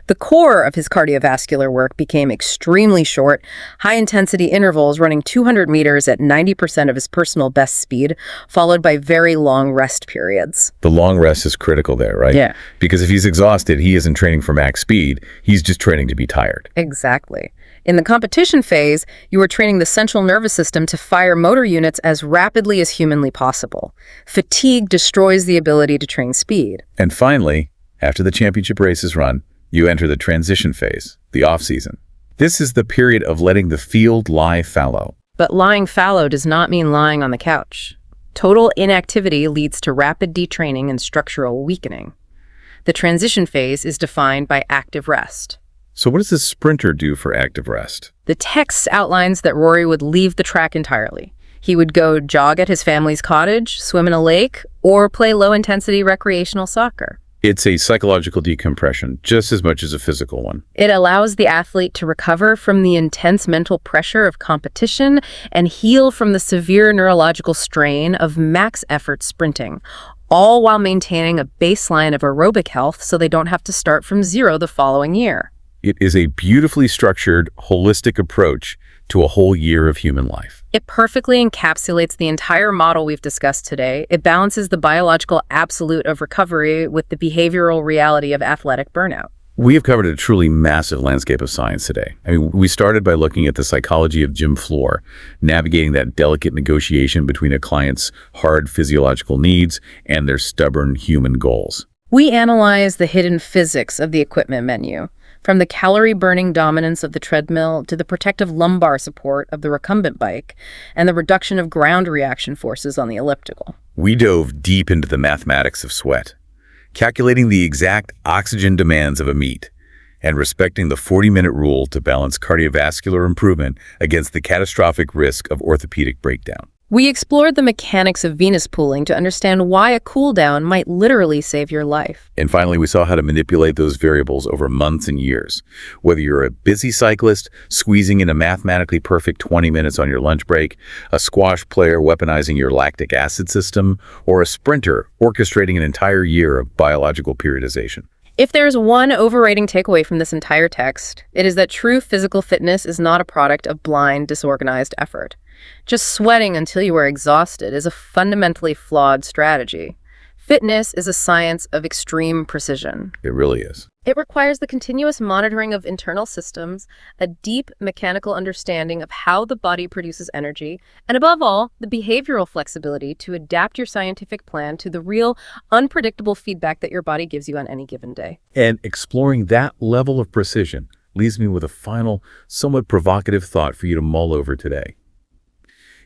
The core of his cardiovascular work became extremely short, high-intensity intervals running 200 meters at 90% of his personal best speed, followed by very long rest periods. The long rest is critical there, right? Yeah. Because if he's exhausted, he isn't training for max speed. He's just training to be tired. Exactly. In the competition phase, you are training the central nervous system to fire motor units as rapidly as humanly possible. Fatigue destroys the ability to train speed. And finally, after the championship race is run, you enter the transition phase, the off-season. This is the period of letting the field lie fallow. But lying fallow does not mean lying on the couch. Total inactivity leads to rapid detraining and structural weakening. The transition phase is defined by active rest. So what does a sprinter do for active rest? The text outlines that Rory would leave the track entirely. He would go jog at his family's cottage, swim in a lake, or play low-intensity recreational soccer. It's a psychological decompression, just as much as a physical one. It allows the athlete to recover from the intense mental pressure of competition and heal from the severe neurological strain of max effort sprinting, all while maintaining a baseline of aerobic health so they don't have to start from zero the following year. It is a beautifully structured, holistic approach to a whole year of human life. It perfectly encapsulates the entire model we've discussed today. It balances the biological absolute of recovery with the behavioral reality of athletic burnout. We have covered a truly massive landscape of science today. We started by looking at the psychology of gym floor, navigating that delicate negotiation between a client's hard physiological needs and their stubborn human goals. We analyze the hidden physics of the equipment menu, from the calorie-burning dominance of the treadmill to the protective lumbar support of the recumbent bike and the reduction of ground reaction forces on the elliptical. We dove deep into the mathematics of sweat, calculating the exact oxygen demands of a meet and respecting the 40-minute rule to balance cardiovascular improvement against the catastrophic risk of orthopedic breakdown. We explored the mechanics of venous pooling to understand why a cool-down might literally save your life. And finally, we saw how to manipulate those variables over months and years. Whether you're a busy cyclist squeezing in a mathematically perfect 20 minutes on your lunch break, a squash player weaponizing your lactic acid system, or a sprinter orchestrating an entire year of biological periodization. If there's one overriding takeaway from this entire text, it is that true physical fitness is not a product of blind, disorganized effort. Just sweating until you are exhausted is a fundamentally flawed strategy. Fitness is a science of extreme precision. It really is. It requires the continuous monitoring of internal systems, a deep mechanical understanding of how the body produces energy, and above all, the behavioral flexibility to adapt your scientific plan to the real, unpredictable feedback that your body gives you on any given day. And exploring that level of precision leaves me with a final, somewhat provocative thought for you to mull over today.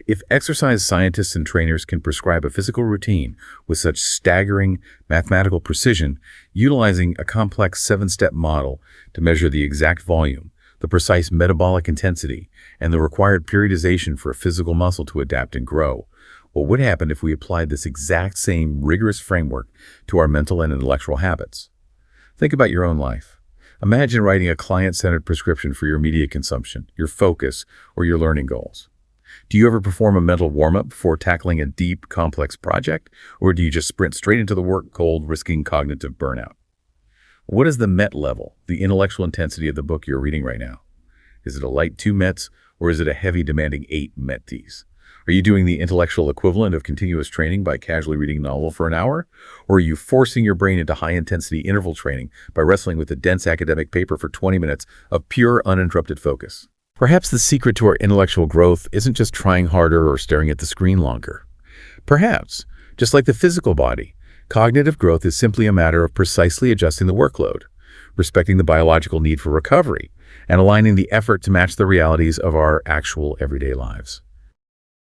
If exercise scientists and trainers can prescribe a physical routine with such staggering mathematical precision, utilizing a complex 7-step model to measure the exact volume, the precise metabolic intensity, and the required periodization for a physical muscle to adapt and grow, what would happen if we applied this exact same rigorous framework to our mental and intellectual habits? Think about your own life. Imagine writing a client-centered prescription for your media consumption, your focus, or your learning goals. Do you ever perform a mental warm-up before tackling a deep, complex project? Or do you just sprint straight into the work cold, risking cognitive burnout? What is the MET level, the intellectual intensity of the book you're reading right now? Is it a light 2 METs, or is it a heavy, demanding 8 METs? Are you doing the intellectual equivalent of continuous training by casually reading a novel for an hour? Or are you forcing your brain into high-intensity interval training by wrestling with a dense academic paper for 20 minutes of pure, uninterrupted focus? Perhaps the secret to our intellectual growth isn't just trying harder or staring at the screen longer. Perhaps, just like the physical body, cognitive growth is simply a matter of precisely adjusting the workload, respecting the biological need for recovery, and aligning the effort to match the realities of our actual everyday lives.